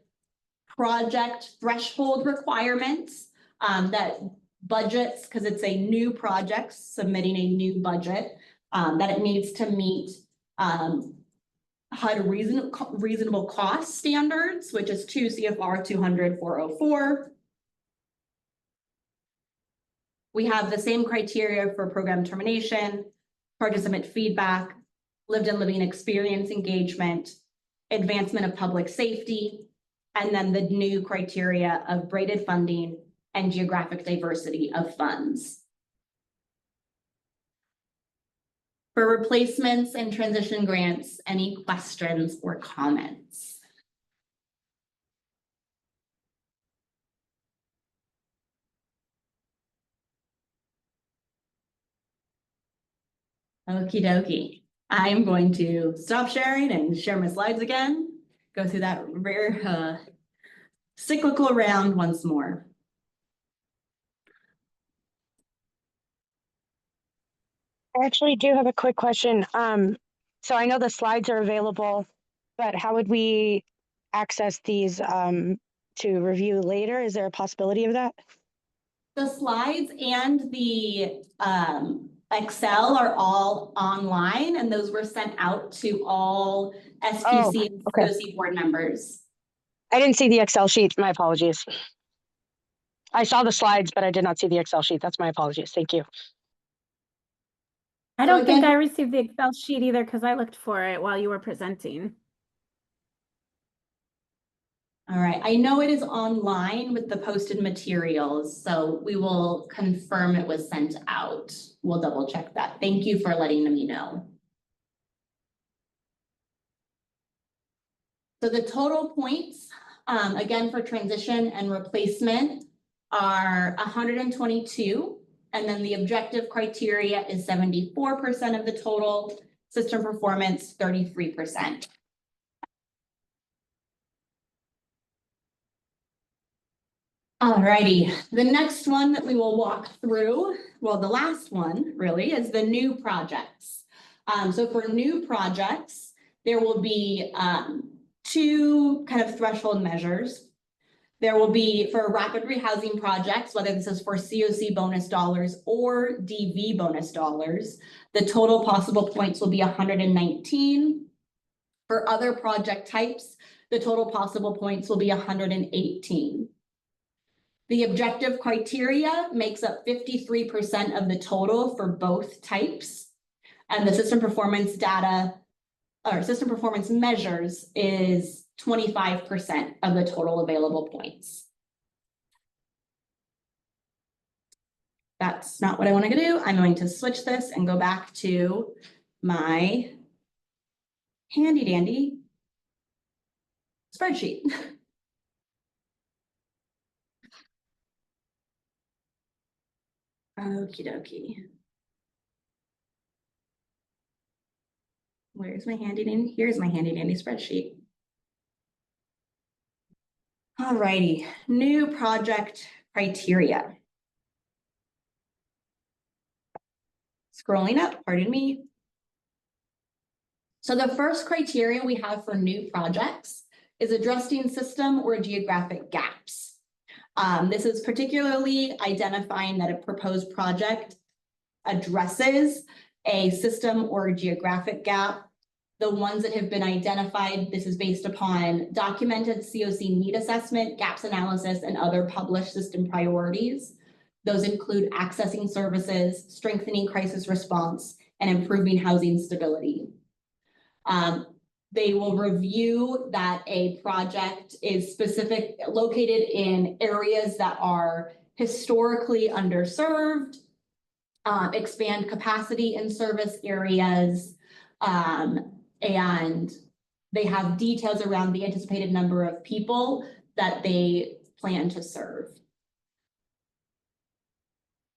project threshold requirements that budgets, because it's a new project, submitting a new budget, that it needs to meet HUD reasonable cost standards, which is 2 CFR 200-404. We have the same criteria for program termination, participant feedback, lived and living experience engagement, advancement of public safety, and then the new criteria of braided funding and geographic diversity of funds. For replacements and transition grants, any questions or comments? Okie dokie. I am going to stop sharing and share my slides again, go through that rare cyclical round once more.
I actually do have a quick question. So I know the slides are available, but how would we access these to review later? Is there a possibility of that?
The slides and the Excel are all online, and those were sent out to all SPC and CoC board members.
I didn't see the Excel sheet. My apologies. I saw the slides, but I did not see the Excel sheet. That's my apologies. Thank you.
I
So
don't think
again-
I received the Excel sheet either because I looked for it while you were presenting.
All right, I know it is online with the posted materials, so we will confirm it was sent out. We'll double check that. Thank you for letting me know. So the total points, again, for transition and replacement are 122. And then the objective criteria is 74% of the total, system performance 33%. Alrighty, the next one that we will walk through, well, the last one really is the new projects. So for new projects, there will be two kind of threshold measures. There will be for rapid rehousing projects, whether this is for CoC bonus dollars or DV bonus dollars, the total possible points will be 119. For other project types, the total possible points will be 118. The objective criteria makes up 53% of the total for both types. And the system performance data or system performance measures is 25% of the total available points. That's not what I want to do. I'm going to switch this and go back to my handy dandy spreadsheet. Okie dokie. Where's my handy dandy? Here's my handy dandy spreadsheet. Alrighty, new project criteria. Scrolling up, pardon me. So the first criteria we have for new projects is addressing system or geographic gaps. This is particularly identifying that a proposed project addresses a system or geographic gap. The ones that have been identified, this is based upon documented CoC need assessment, gaps analysis, and other published system priorities. Those include accessing services, strengthening crisis response, and improving housing stability. They will review that a project is located in areas that are historically underserved, expand capacity in service areas, and they have details around the anticipated number of people that they plan to serve.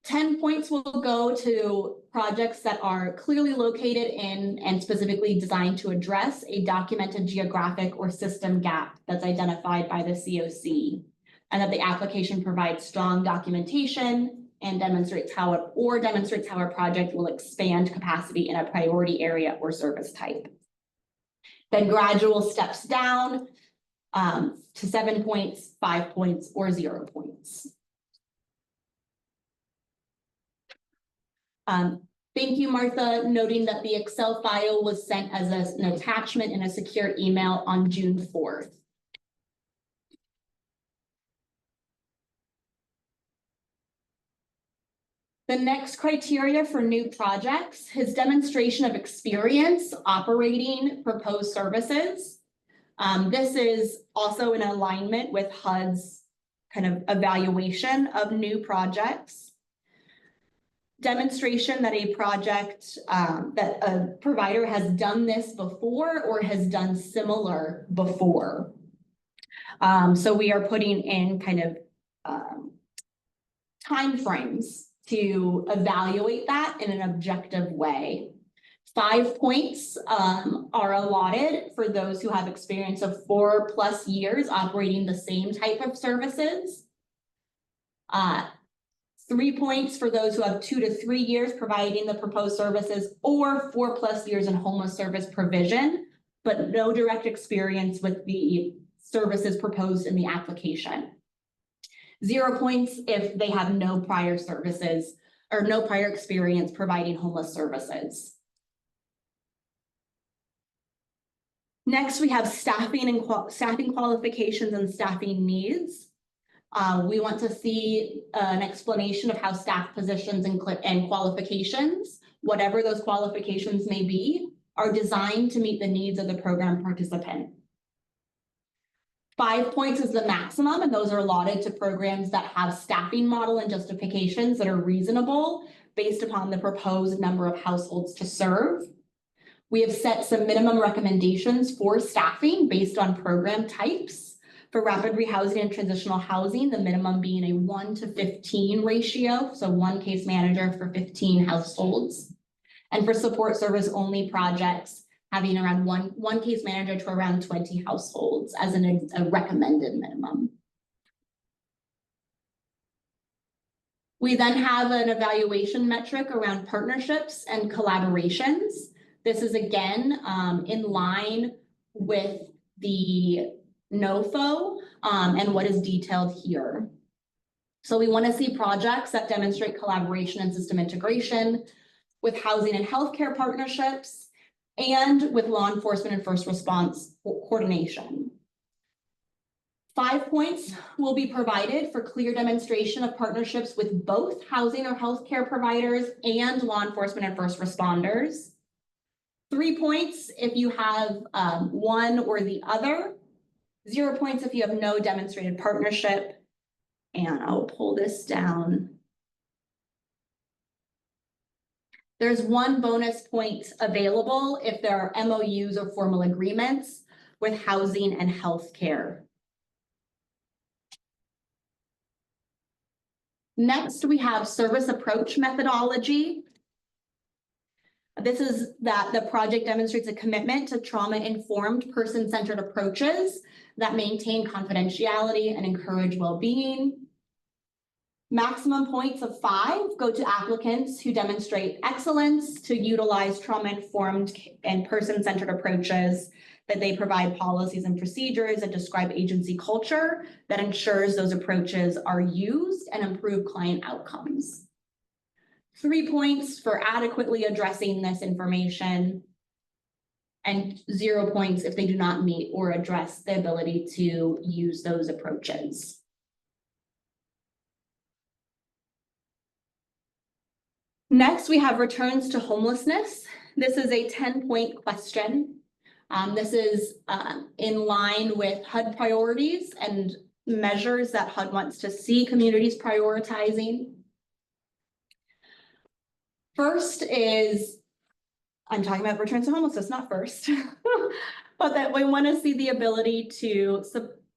10 points will go to projects that are clearly located in and specifically designed to address a documented geographic or system gap that's identified by the CoC, and that the application provides strong documentation and demonstrates how a project will expand capacity in a priority area or service type. Then gradual steps down to 7 points, 5 points, or 0 points. Thank you, Martha, noting that the Excel file was sent as an attachment in a secure email on June 4th. The next criteria for new projects is demonstration of experience operating proposed services. This is also in alignment with HUD's kind of evaluation of new projects. Demonstration that a project, that a provider has done this before or has done similar before. So we are putting in kind of timeframes to evaluate that in an objective way. 5 points are allotted for those who have experience of 4+ years operating the same type of services. 3 points for those who have 2 to 3 years providing the proposed services, or 4+ years in homeless service provision, but no direct experience with the services proposed in the application. 0 points if they have no prior services or no prior experience providing homeless services. Next, we have staffing qualifications and staffing needs. We want to see an explanation of how staff positions and qualifications, whatever those qualifications may be, are designed to meet the needs of the program participant. 5 points is the maximum, and those are allotted to programs that have staffing model and justifications that are reasonable based upon the proposed number of households to serve. We have set some minimum recommendations for staffing based on program types. For rapid rehousing and transitional housing, the minimum being a 1:15 ratio, so 1 case manager for 15 households. And for support service only projects, having around one case manager to around 20 households as a recommended minimum. We then have an evaluation metric around partnerships and collaborations. This is again in line with the NOFO and what is detailed here. So we want to see projects that demonstrate collaboration and system integration with housing and healthcare partnerships and with law enforcement and first response coordination. 5 points will be provided for clear demonstration of partnerships with both housing or healthcare providers and law enforcement and first responders. 3 points if you have one or the other. 0 points if you have no demonstrated partnership. And I'll pull this down. There's 1 bonus point available if there are MOUs or formal agreements with housing and healthcare. Next, we have service approach methodology. This is that the project demonstrates a commitment to trauma-informed, person-centered approaches that maintain confidentiality and encourage well-being. Maximum points of 5 go to applicants who demonstrate excellence to utilize trauma-informed and person-centered approaches, that they provide policies and procedures that describe agency culture that ensures those approaches are used and improve client outcomes. 3 points for adequately addressing this information, and 0 points if they do not meet or address the ability to use those approaches. Next, we have returns to homelessness. This is a 10-point question. This is in line with HUD priorities and measures that HUD wants to see communities prioritizing. First is, I'm talking about returns to homelessness, not first, but that we want to see the ability to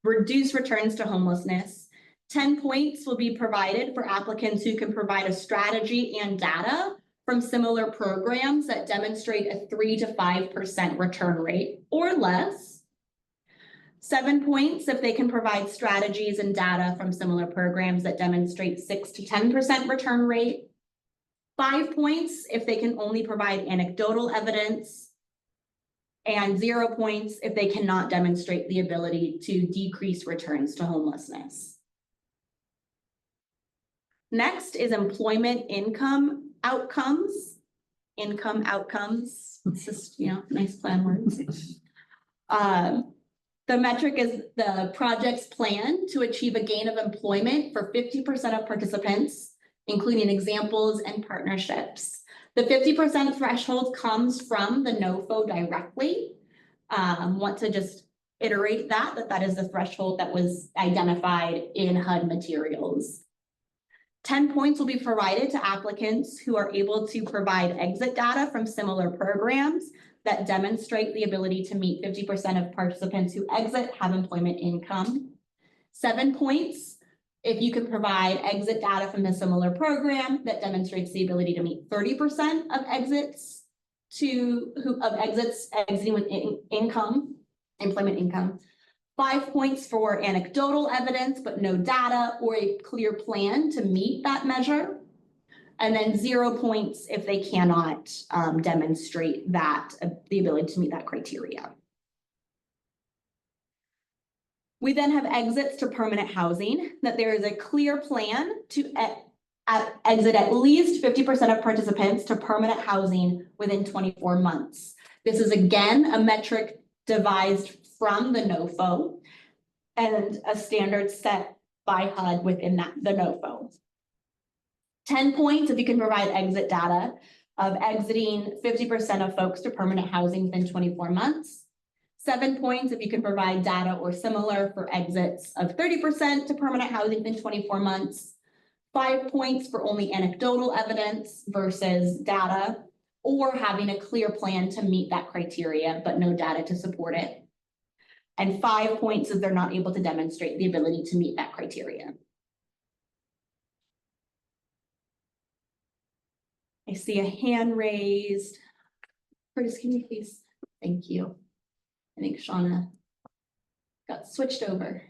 reduce returns to homelessness. 10 points will be provided for applicants who can provide a strategy and data from similar programs that demonstrate a 3 to 5% return rate or less. 7 points if they can provide strategies and data from similar programs that demonstrate 6 to 10% return rate. 5 points if they can only provide anecdotal evidence, and 0 points if they cannot demonstrate the ability to decrease returns to homelessness. Next is employment income outcomes. Income outcomes. It's just, nice plan words. The metric is the project's plan to achieve a gain of employment for 50% of participants, including examples and partnerships. The 50% threshold comes from the NOFO directly. Want to just iterate that is the threshold that was identified in HUD materials. 10 points will be provided to applicants who are able to provide exit data from similar programs that demonstrate the ability to meet 50% of participants who exit have employment income. 7 points if you can provide exit data from a similar program that demonstrates the ability to meet 30% of exits exiting with employment income. 5 points for anecdotal evidence, but no data or a clear plan to meet that measure. And then 0 points if they cannot demonstrate the ability to meet that criteria. We then have exits to permanent housing, that there is a clear plan to exit at least 50% of participants to permanent housing within 24 months. This is again a metric devised from the NOFO and a standard set by HUD within the NOFO. 10 points if you can provide exit data of exiting 50% of folks to permanent housing within 24 months. 7 points if you can provide data or similar for exits of 30% to permanent housing within 24 months. 5 points for only anecdotal evidence versus data, or having a clear plan to meet that criteria, but no data to support it. And 5 points if they're not able to demonstrate the ability to meet that criteria. I see a hand raised. Curtis, can you please? Thank you. I think Shauna got switched over.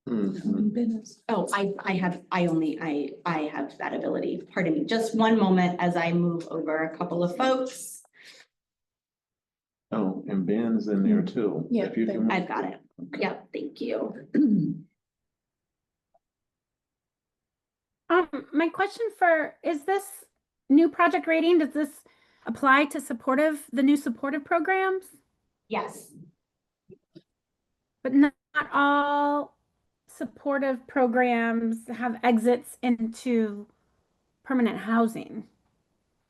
Oh, I have that ability. Pardon me. Just one moment as I move over a couple of folks.
Oh, and Ben's in there too.
Yeah,
If you can-
I've got it. Yeah, thank you.
My question is this new project rating, does this apply to the new supportive programs?
Yes.
But not all supportive programs have exits into permanent housing.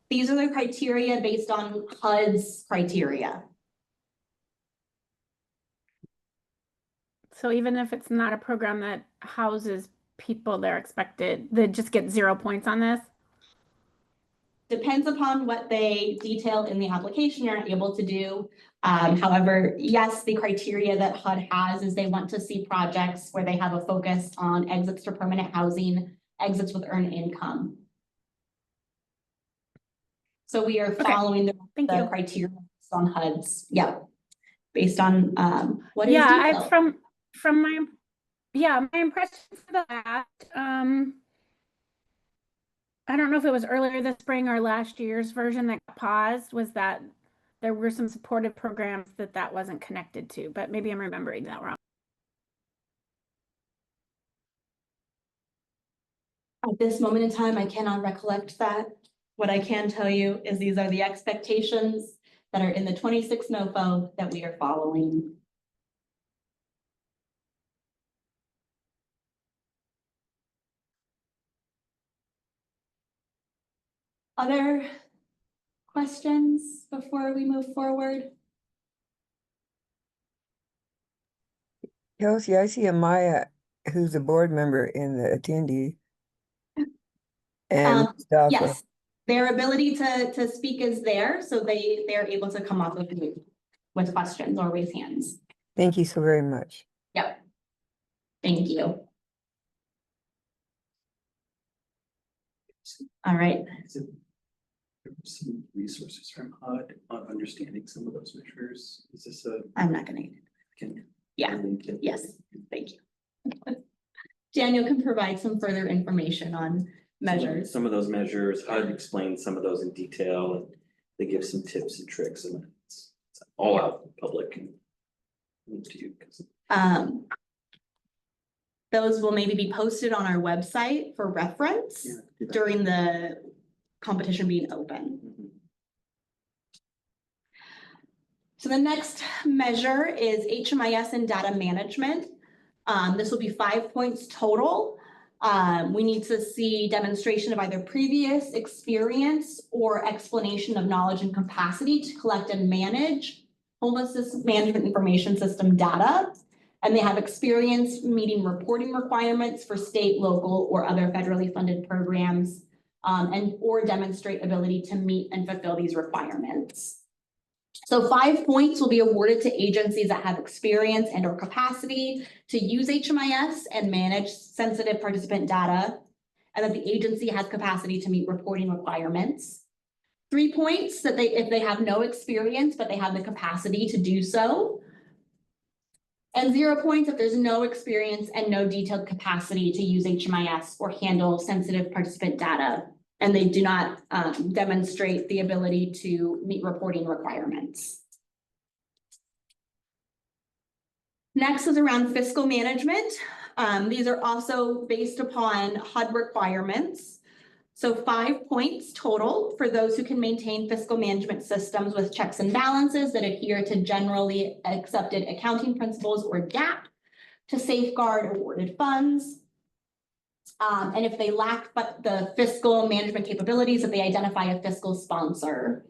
These are the criteria based on HUD's criteria.
So even if it's not a program that houses people, they just get 0 points on this?
Depends upon what they detail in the application you're not able to do. However, yes, the criteria that HUD has is they want to see projects where they have a focus on exits to permanent housing, exits with earned income. So we are following the criteria based on HUD's, based on what is detailed.
My impression for that, I don't know if it was earlier this spring or last year's version that got paused, was that there were some supportive programs that wasn't connected to, but maybe I'm remembering that wrong.
At this moment in time, I cannot recollect that. What I can tell you is these are the expectations that are in the 26 NOFO that we are following. Other questions before we move forward?
Kelsey, I see Amaya, who's a board member in the attendee. And Mustafa.
Yes, their ability to speak is there, so they're able to come up with questions or raise hands.
Thank you so very much.
Yep. Thank you. All right.
Some resources from HUD on understanding some of those measures. Is this
I'm not gonna. Yes, thank you. Daniel can provide some further information on measures.
Some of those measures, HUD explains some of those in detail, and they give some tips and tricks, and it's all out public. To you.
Those will maybe be posted on our website for reference during the competition being open. So the next measure is HMIS and data management. This will be 5 points total. We need to see demonstration of either previous experience or explanation of knowledge and capacity to collect and manage homelessness management information system data. And they have experience meeting reporting requirements for state, local, or other federally funded programs, or demonstrate ability to meet and fulfill these requirements. So 5 points will be awarded to agencies that have experience and or capacity to use HMIS and manage sensitive participant data, and that the agency has capacity to meet reporting requirements. 3 points that if they have no experience, but they have the capacity to do so. And 0 points if there's no experience and no detailed capacity to use HMIS or handle sensitive participant data, and they do not demonstrate the ability to meet reporting requirements. Next is around fiscal management. These are also based upon HUD requirements. So 5 points total for those who can maintain fiscal management systems with checks and balances that adhere to generally accepted accounting principles or GAAP to safeguard awarded funds. And if they lack but the fiscal management capabilities, that they identify a fiscal sponsor.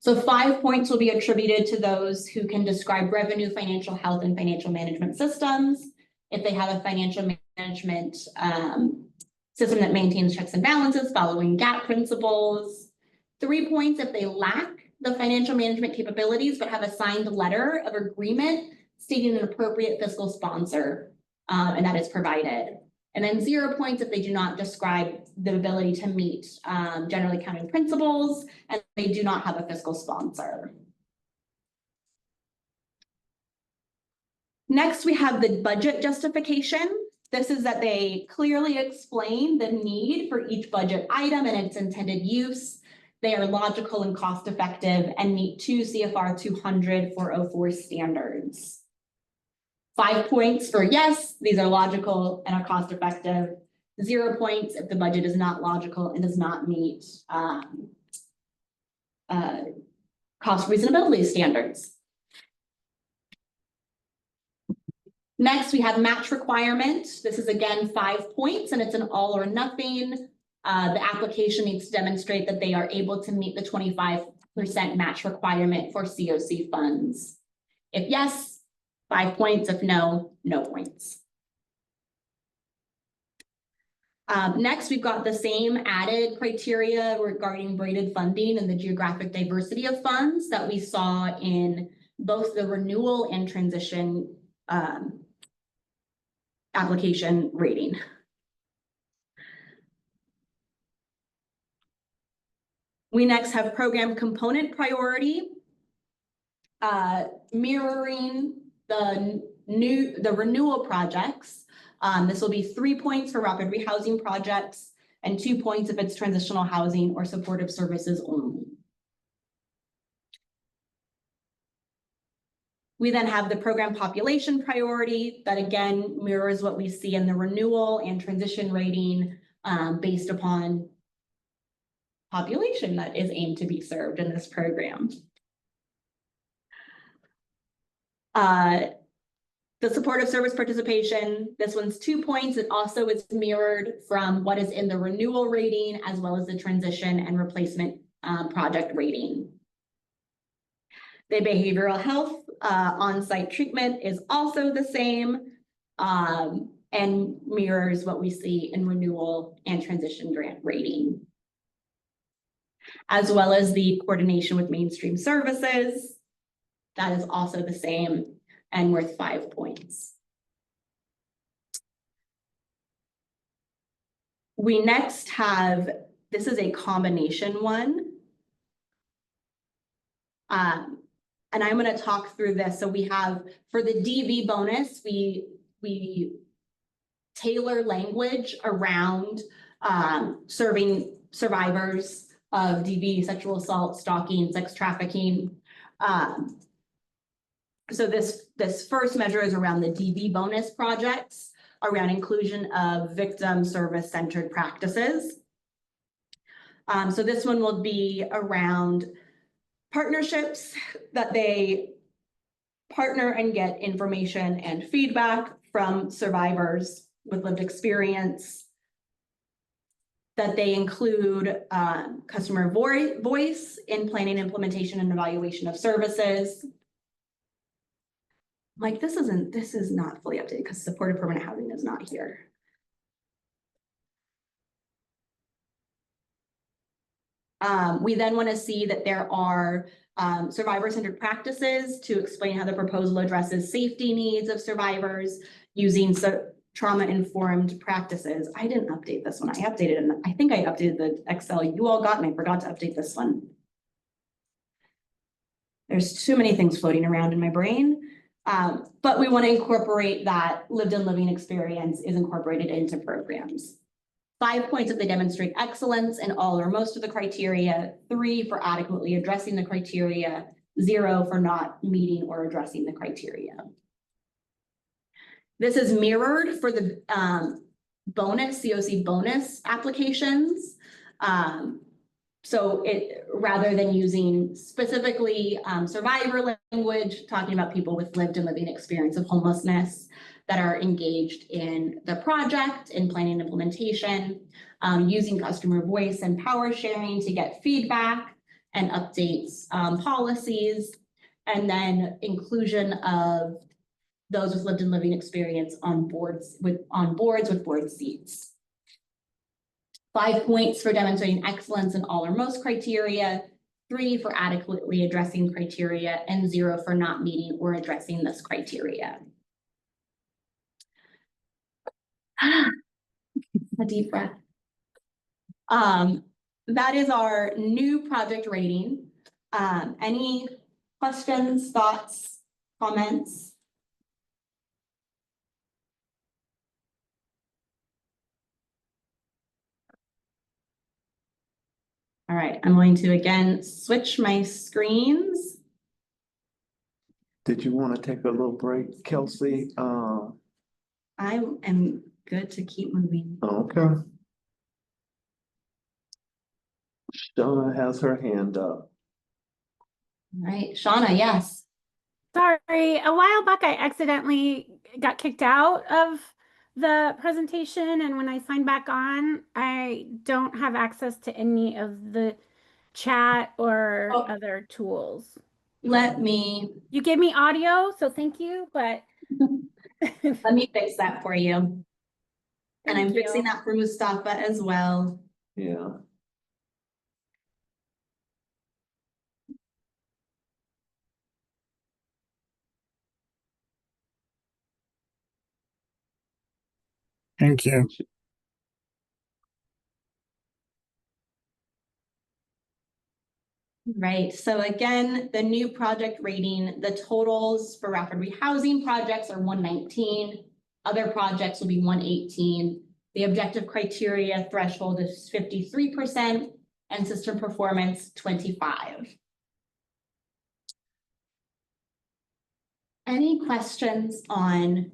So 5 points will be attributed to those who can describe revenue, financial health, and financial management systems. If they have a financial management system that maintains checks and balances following GAAP principles. 3 points if they lack the financial management capabilities, but have a signed letter of agreement stating an appropriate fiscal sponsor, and that is provided. And then 0 points if they do not describe the ability to meet general accounting principles and they do not have a fiscal sponsor. Next, we have the budget justification. This is that they clearly explain the need for each budget item and its intended use. They are logical and cost effective and meet 2 CFR 200-404 standards. 5 points for yes, these are logical and are cost effective. 0 points if the budget is not logical and does not meet cost reasonability standards. Next, we have match requirement. This is again 5 points and it's an all or nothing. The application needs to demonstrate that they are able to meet the 25% match requirement for CoC funds. If yes, 5 points. If no, no points. Next, we've got the same added criteria regarding braided funding and the geographic diversity of funds that we saw in both the renewal and transition application rating. We next have program component priority, mirroring the renewal projects. This will be 3 points for rapid rehousing projects and 2 points if it's transitional housing or supportive services only. We then have the program population priority that again mirrors what we see in the renewal and transition rating based upon population that is aimed to be served in this program. The supportive service participation, this one's 2 points. It also is mirrored from what is in the renewal rating as well as the transition and replacement project rating. The behavioral health on-site treatment is also the same and mirrors what we see in renewal and transition grant rating. As well as the coordination with mainstream services, that is also the same and worth 5 points. We next have, this is a combination one. And I'm going to talk through this. So we have, for the DV bonus, we tailor language around serving survivors of DV, sexual assault, stalking, sex trafficking. So this first measure is around the DV bonus projects, around inclusion of victim service centered practices. So this one will be around partnerships that they partner and get information and feedback from survivors with lived experience, that they include customer voice in planning, implementation, and evaluation of services. Like this is not fully updated because supportive permanent housing is not here. We then want to see that there are survivor-centered practices to explain how the proposal addresses safety needs of survivors using trauma-informed practices. I didn't update this one. I updated it. I think I updated the Excel you all got and I forgot to update this one. There's too many things floating around in my brain. But we want to incorporate that lived and living experience is incorporated into programs. 5 points if they demonstrate excellence in all or most of the criteria, 3 for adequately addressing the criteria, 0 for not meeting or addressing the criteria. This is mirrored for the bonus, CoC bonus applications. So rather than using specifically survivor language, talking about people with lived and living experience of homelessness, that are engaged in the project, in planning and implementation, using customer voice and power sharing to get feedback and updates, policies, and then inclusion of those with lived and living experience on boards with board seats. 5 points for demonstrating excellence in all or most criteria, 3 for adequately addressing criteria, and 0 for not meeting or addressing this criteria. A deep breath. That is our new project rating. Any questions, thoughts, comments? All right, I'm going to again switch my screens.
Did you want to take a little break, Kelsey?
I am good to keep moving.
Okay. Shauna has her hand up.
All right, Shauna, yes.
Sorry, a while back I accidentally got kicked out of the presentation, and when I signed back on, I don't have access to any of the chat or other tools.
Let me.
You gave me audio, so thank you, but
Let me fix that for you. And
Thank
I'm
you.
fixing that for Mustafa as well.
Yeah.
Thank you.
Right, so again, the new project rating, the totals for rapid rehousing projects are 119. Other projects will be 118. The objective criteria threshold is 53% and system performance 25. Any questions on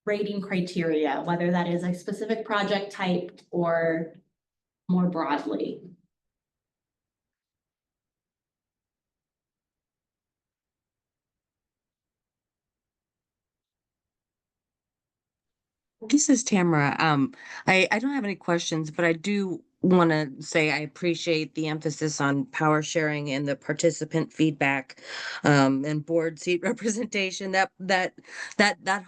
rating criteria, whether that is a specific project type or more broadly?
This is Tamara. I don't have any questions, but I do want to say I appreciate the emphasis on power sharing and the participant feedback, and board seat representation. That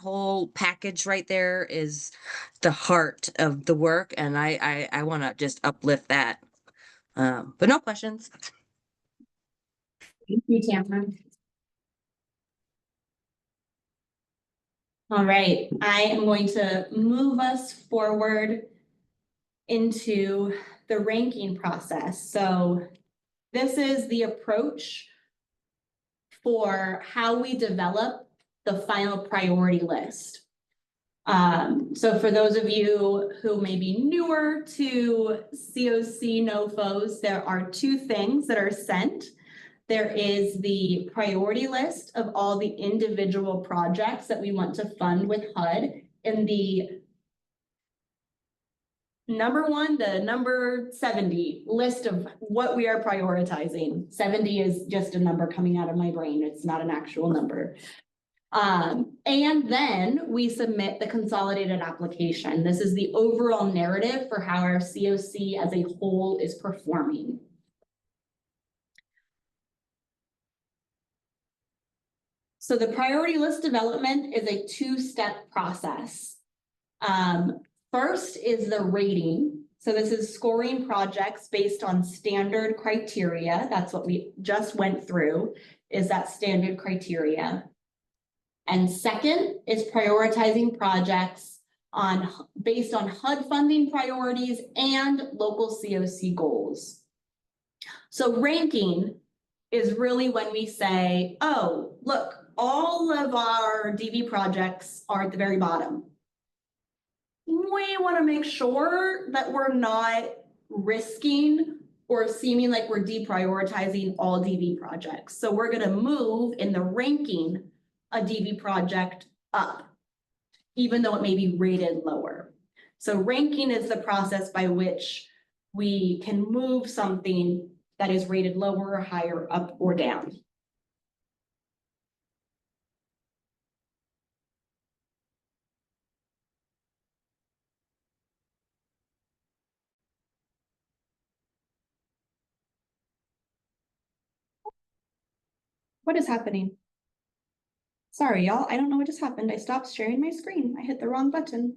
whole package right there is the heart of the work, and I want to just uplift that. But no questions.
Thank you, Tamara. All right, I am going to move us forward into the ranking process. So this is the approach for how we develop the final priority list. So for those of you who may be newer to CoC NOFOs, there are 2 things that are sent. There is the priority list of all the individual projects that we want to fund with HUD in the number 70 list of what we are prioritizing. 70 is just a number coming out of my brain. It's not an actual number. And then we submit the consolidated application. This is the overall narrative for how our CoC as a whole is performing. So the priority list development is a 2-step process. First is the rating. So this is scoring projects based on standard criteria. That's what we just went through, is that standard criteria. And second is prioritizing projects based on HUD funding priorities and local CoC goals. So ranking is really when we say, oh, look, all of our DV projects are at the very bottom. We want to make sure that we're not risking or seeming like we're deprioritizing all DV projects. So we're going to move in the ranking a DV project up, even though it may be rated lower. So ranking is the process by which we can move something that is rated lower or higher, up or down. . What is happening? Sorry, y'all. I don't know what just happened. I stopped sharing my screen. I hit the wrong button.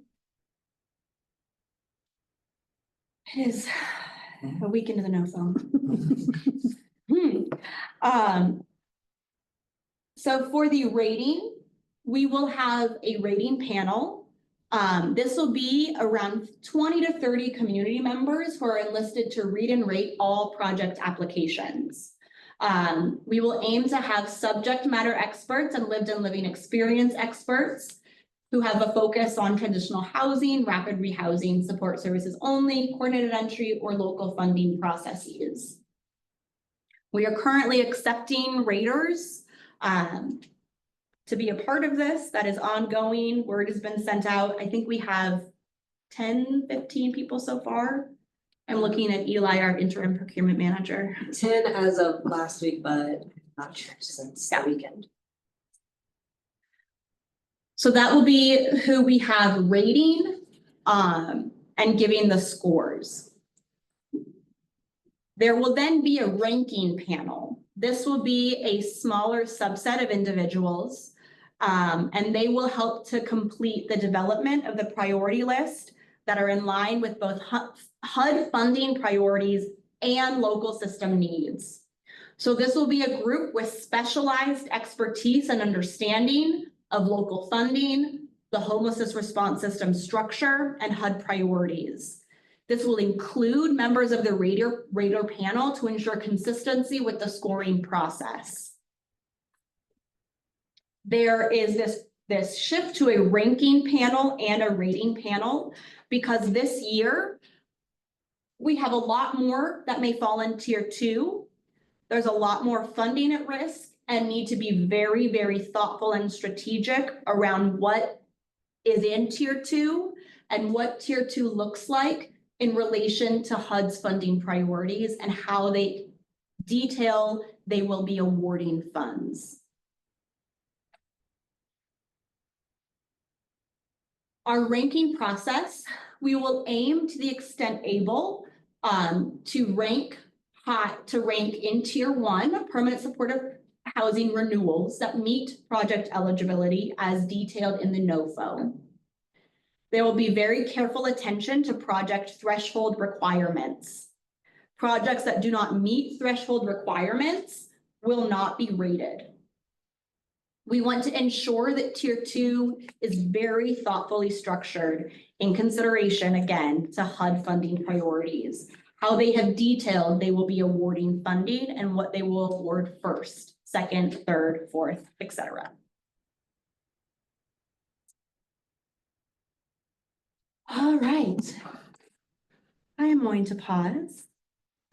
It is a week into the NOFO. So for the rating, we will have a rating panel. This will be around 20 to 30 community members who are enlisted to read and rate all project applications. We will aim to have subject matter experts and lived and living experience experts who have a focus on transitional housing, rapid rehousing, support services only, coordinated entry, or local funding processes. We are currently accepting raters to be a part of this. That is ongoing. Word has been sent out. I think we have 10, 15 people so far. I'm looking at Eli, our interim procurement manager.
10 as of last week, but not sure since the weekend.
So that will be who we have rating and giving the scores. There will then be a ranking panel. This will be a smaller subset of individuals, and they will help to complete the development of the priority list that are in line with both HUD funding priorities and local system needs. So this will be a group with specialized expertise and understanding of local funding, the homelessness response system structure, and HUD priorities. This will include members of the rater panel to ensure consistency with the scoring process. There is this shift to a ranking panel and a rating panel because this year we have a lot more that may fall in tier 2. There's a lot more funding at risk and need to be very, very thoughtful and strategic around what is in tier 2 and what tier 2 looks like in relation to HUD's funding priorities and how they will be awarding funds. Our ranking process, we will aim to the extent able to rank in tier 1 permanent supportive housing renewals that meet project eligibility as detailed in the NOFO. There will be very careful attention to project threshold requirements. Projects that do not meet threshold requirements will not be rated. We want to ensure that tier 2 is very thoughtfully structured in consideration, again, to HUD funding priorities, how they have detailed they will be awarding funding and what they will award first, second, third, fourth, etc. All right. I am going to pause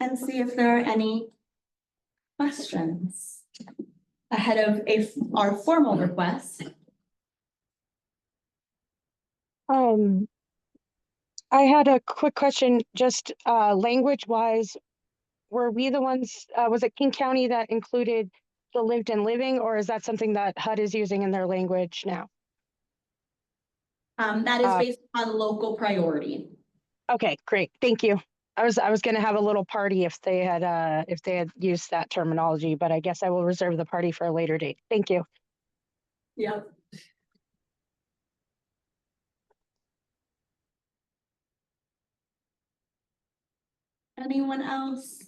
and see if there are any questions ahead of our formal request.
I had a quick question, just language wise, were we the ones, was it King County that included the lived and living, or is that something that HUD is using in their language now?
That is based on local priority.
Okay, great. Thank you. I was going to have a little party if they had used that terminology, but I guess I will reserve the party for a later date. Thank you.
Yep. Anyone else?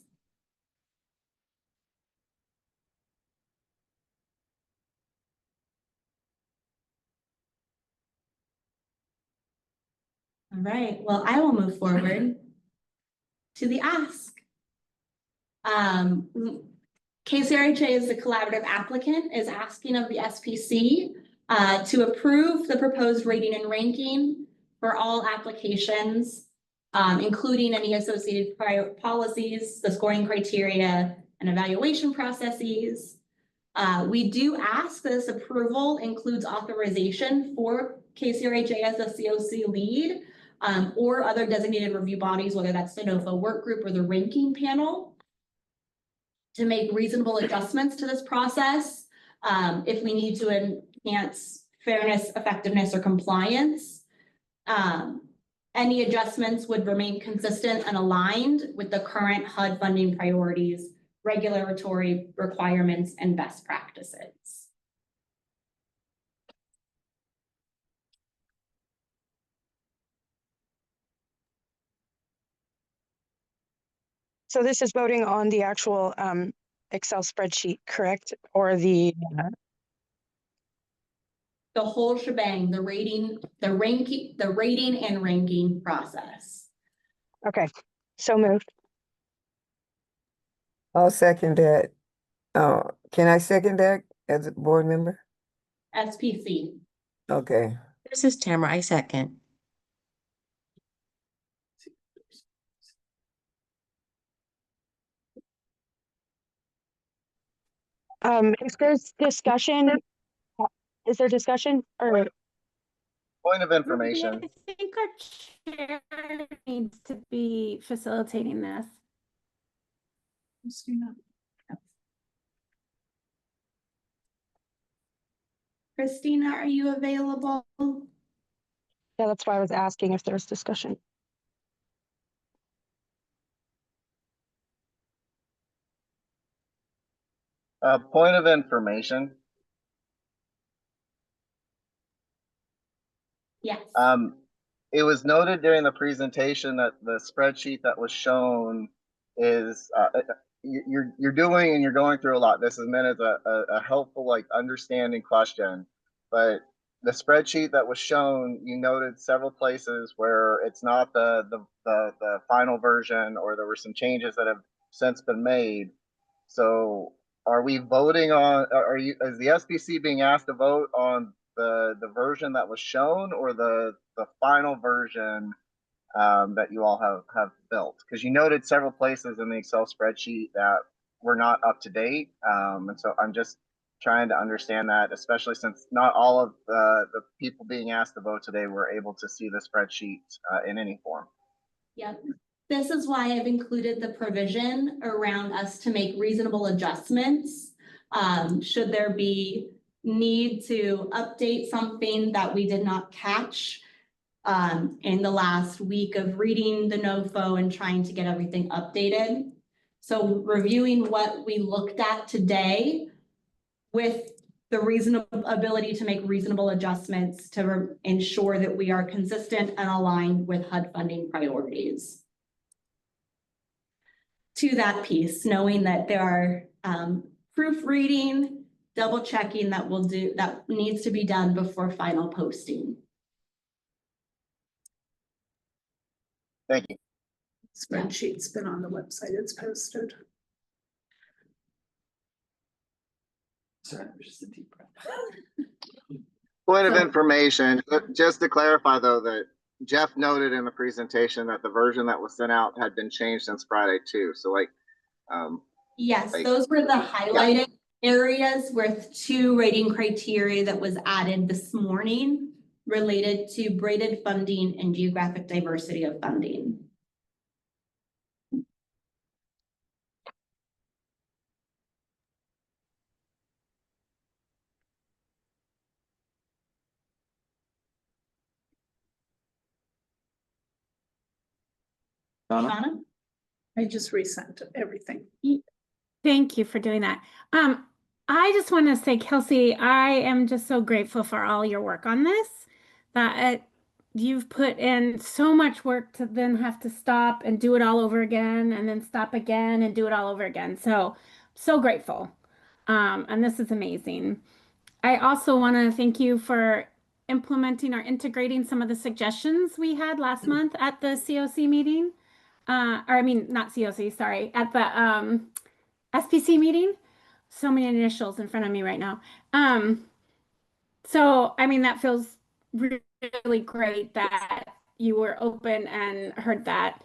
All right, well, I will move forward to the ask. KCRHA is the collaborative applicant, is asking of the SPC to approve the proposed rating and ranking for all applications, including any associated prior policies, the scoring criteria, and evaluation processes. We do ask that this approval includes authorization for KCRHA as a CoC lead or other designated review bodies, whether that's the NOFO Workgroup or the ranking panel, to make reasonable adjustments to this process if we need to enhance fairness, effectiveness, or compliance. Any adjustments would remain consistent and aligned with the current HUD funding priorities regulatory requirements and best practices.
So this is voting on the actual Excel spreadsheet, correct? Or the
whole shebang, the rating and ranking process.
okay, so moved.
I'll second that. Can I second that as a board member?
SPC.
Okay.
This is Tamara, I second.
If there's discussion, is there discussion or?
Point of information.
I think our chair needs to be facilitating this.
Kristina, are you available?
Yeah, that's why I was asking if there's discussion.
Point of information.
Yes.
It was noted during the presentation that the spreadsheet that was shown is you're doing and you're going through a lot. This is meant as a helpful like understanding question, but the spreadsheet that was shown, you noted several places where it's not the final version, or there were some changes that have since been made. So are we voting on, is the SBC being asked to vote on the version that was shown, or the final version that you all have built? Because you noted several places in the Excel spreadsheet that were not up to date. And so I'm just trying to understand that, especially since not all of the people being asked to vote today were able to see the spreadsheet in any form.
Yep. This is why I've included the provision around us to make reasonable adjustments. Should there be need to update something that we did not catch in the last week of reading the NOFO and trying to get everything updated. So reviewing what we looked at today with the reasonable ability to make reasonable adjustments to ensure that we are consistent and aligned with HUD funding priorities. To that piece, knowing that there are proofreading, double checking that needs to be done before final posting.
Thank you.
Spreadsheet's been on the website, it's posted.
Sorry, just a deep breath.
Point of information, just to clarify though, that Jeff noted in the presentation that the version that was sent out had been changed since Friday too. So like,
yes, those were the highlighted areas with 2 rating criteria that was added this morning related to braided funding and geographic diversity of funding. Shauna?
I just resent everything.
Thank you for doing that. I just want to say, Kelsey, I am just so grateful for all your work on this, that you've put in so much work to then have to stop and do it all over again, and then stop again and do it all over again. So grateful. And this is amazing. I also want to thank you for implementing or integrating some of the suggestions we had last month at the CoC meeting. Or I mean, not CoC, sorry, at the SPC meeting. So many initials in front of me right now. So, I mean, that feels really great that you were open and heard that.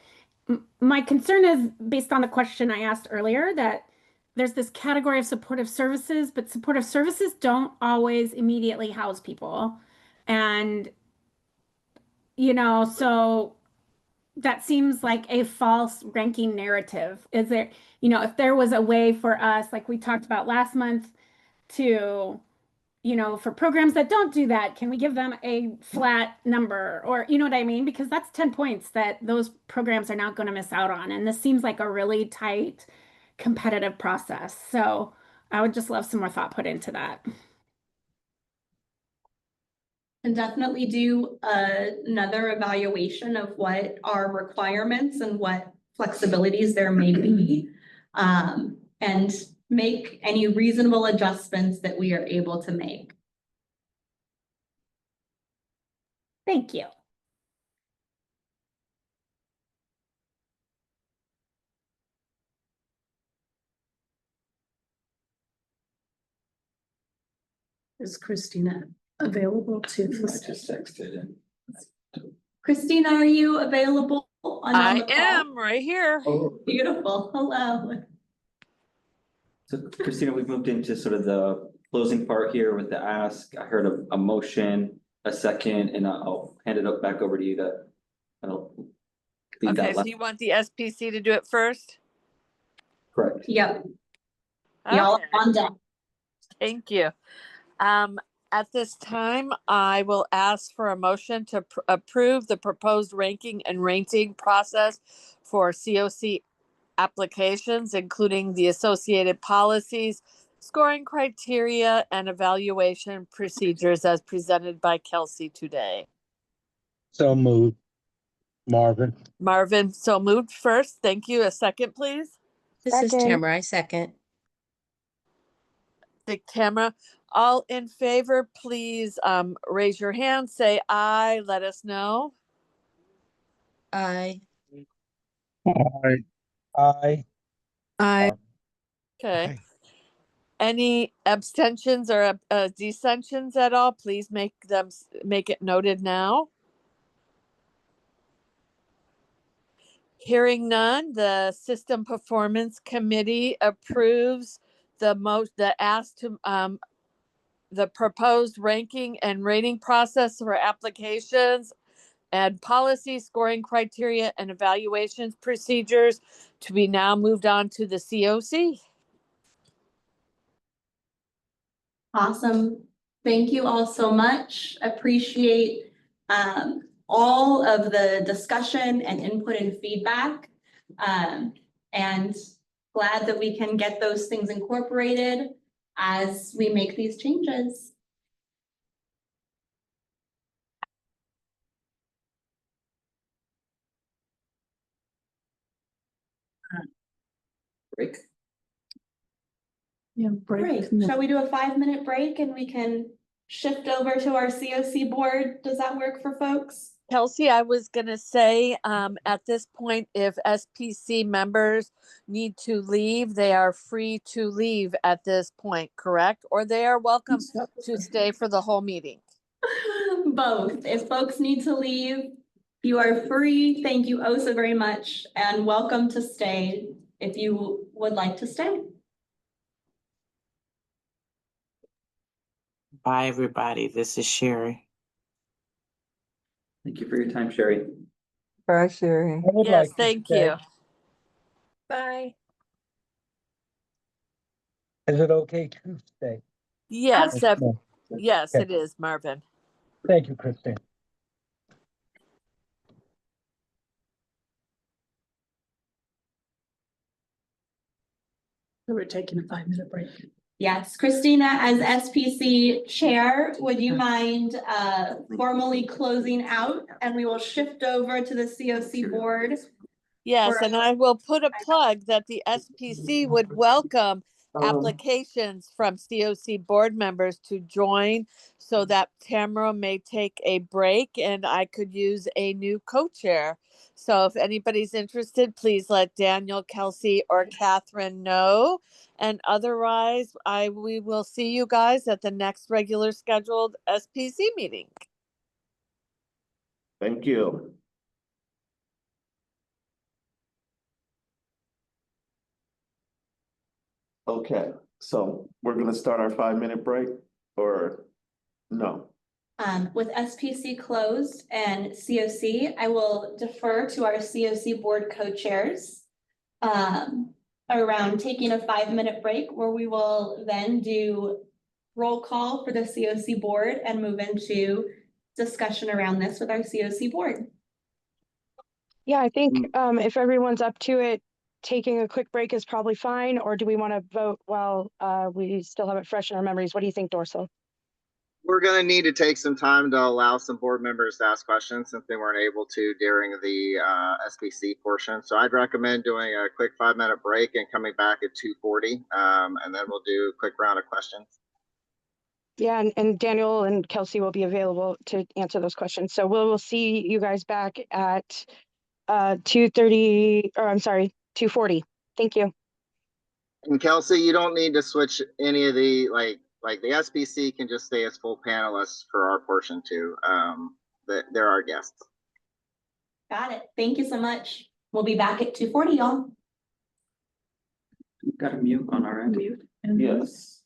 My concern is based on the question I asked earlier, that there's this category of supportive services, but supportive services don't always immediately house people. And, you know, so that seems like a false ranking narrative. Is there, you know, if there was a way for us, like we talked about last month, to, you know, for programs that don't do that, can we give them a flat number, or, you know what I mean? Because that's 10 points that those programs are not going to miss out on. And this seems like a really tight competitive process. So I would just love some more thought put into that.
And definitely do another evaluation of what are requirements and what flexibilities there may be. And make any reasonable adjustments that we are able to make.
Thank you.
Is Kristina available to?
I just texted and.
Kristina, are you available?
I am right here.
Oh.
Beautiful. Hello.
So Kristina, we've moved into sort of the closing part here with the ask. I heard a motion, a second, and I'll hand it back over to you to. I'll leave
Okay,
that
so
last.
you want the SPC to do it first?
Correct.
Yep. Y'all
Okay.
on deck.
Thank you. At this time, I will ask for a motion to approve the proposed ranking and rating process for CoC applications, including the associated policies, scoring criteria, and evaluation procedures as presented by Kelsey today.
So moved. Marvin.
Marvin, so moved first. Thank you. A second, please.
This is Tamara. I second.
The camera. All in favor, please raise your hand, say aye, let us know.
Aye.
Aye. Aye.
I
Okay. Any abstentions or dissensions at all, please make it noted now. Hearing none, the System Performance Committee approves the proposed ranking and rating process for applications and policy scoring criteria and evaluations procedures to be now moved on to the CoC.
Awesome. Thank you all so much. Appreciate all of the discussion and input and feedback. And glad that we can get those things incorporated as we make these changes.
Break.
Yeah,
Great. Shall we do a 5-minute break and we can shift over to our CoC board? Does that work for folks?
Kelsey, I was going to say at this point, if SPC members need to leave, they are free to leave at this point, correct? Or they are welcome to stay for the whole meeting.
Both. If folks need to leave, you are free. Thank you oh so very much and welcome to stay if you would like to stay.
Bye, everybody. This is Sherry.
Thank you for your time, Sherry.
Bye, Sherry.
Yes, thank you.
Bye.
Is it okay to stay?
Yes,
No.
yes,
Okay.
it is, Marvin.
Thank you, Christine.
We're taking a 5-minute break.
Yes, Kristina, as SPC chair, would you mind formally closing out and we will shift over to the CoC board?
Yes, and I will put a plug that the SPC would welcome applications from CoC board members to join so that Tamara may take a break and I could use a new co-chair. So if anybody's interested, please let Daniel, Kelsey, or Catherine know. And otherwise, we will see you guys at the next regular scheduled SPC meeting.
Thank you. Okay, so we're gonna start our 5-minute break or no?
With SPC closed and CoC, I will defer to our CoC board co-chairs around taking a 5-minute break where we will then do roll call for the CoC board and move into discussion around this with our CoC board.
Yeah, I think if everyone's up to it, taking a quick break is probably fine, or do we want to vote while we still have it fresh in our memories? What do you think, Dorsal?
We're gonna need to take some time to allow some board members to ask questions since they weren't able to during the SPC portion. So I'd recommend doing a quick 5-minute break and coming back at 2:40, and then we'll do a quick round of questions.
Yeah, and Daniel and Kelsey will be available to answer those questions. So we'll see you guys back at 2:30, or I'm sorry, 2:40. Thank you.
And Kelsey, you don't need to switch any of the like the SPC can just stay as full panelists for our portion too. They're our guests.
Got it. Thank you so much. We'll be back at 2:40, y'all.
Got a mute on our end.
Yes.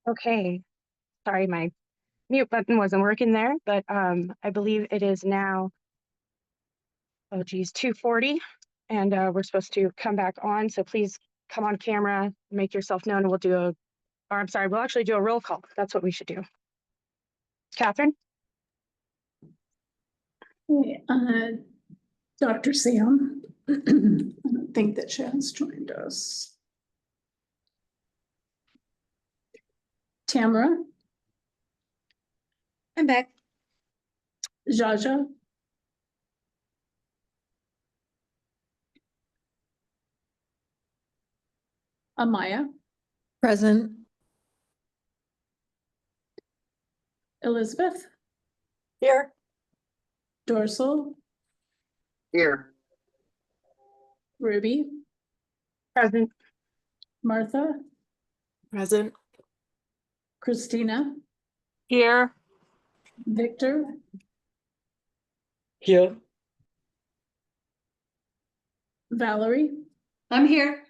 Okay, sorry, my mute button wasn't working there, but I believe it is now, oh geez, 2:40, and we're supposed to come back on. So please come on camera, make yourself known, and we'll do a, or I'm sorry, we'll actually do a roll call. That's what we should do. Catherine?
Dr. Sam, I don't think that she has joined us. Tamara,
I'm back.
Jaja, Amaya,
Present.
Elizabeth,
Here.
Dorsal,
Here.
Ruby,
Present.
Martha,
Present.
Kristina,
Here.
Victor,
Here.
Valerie,
I'm here.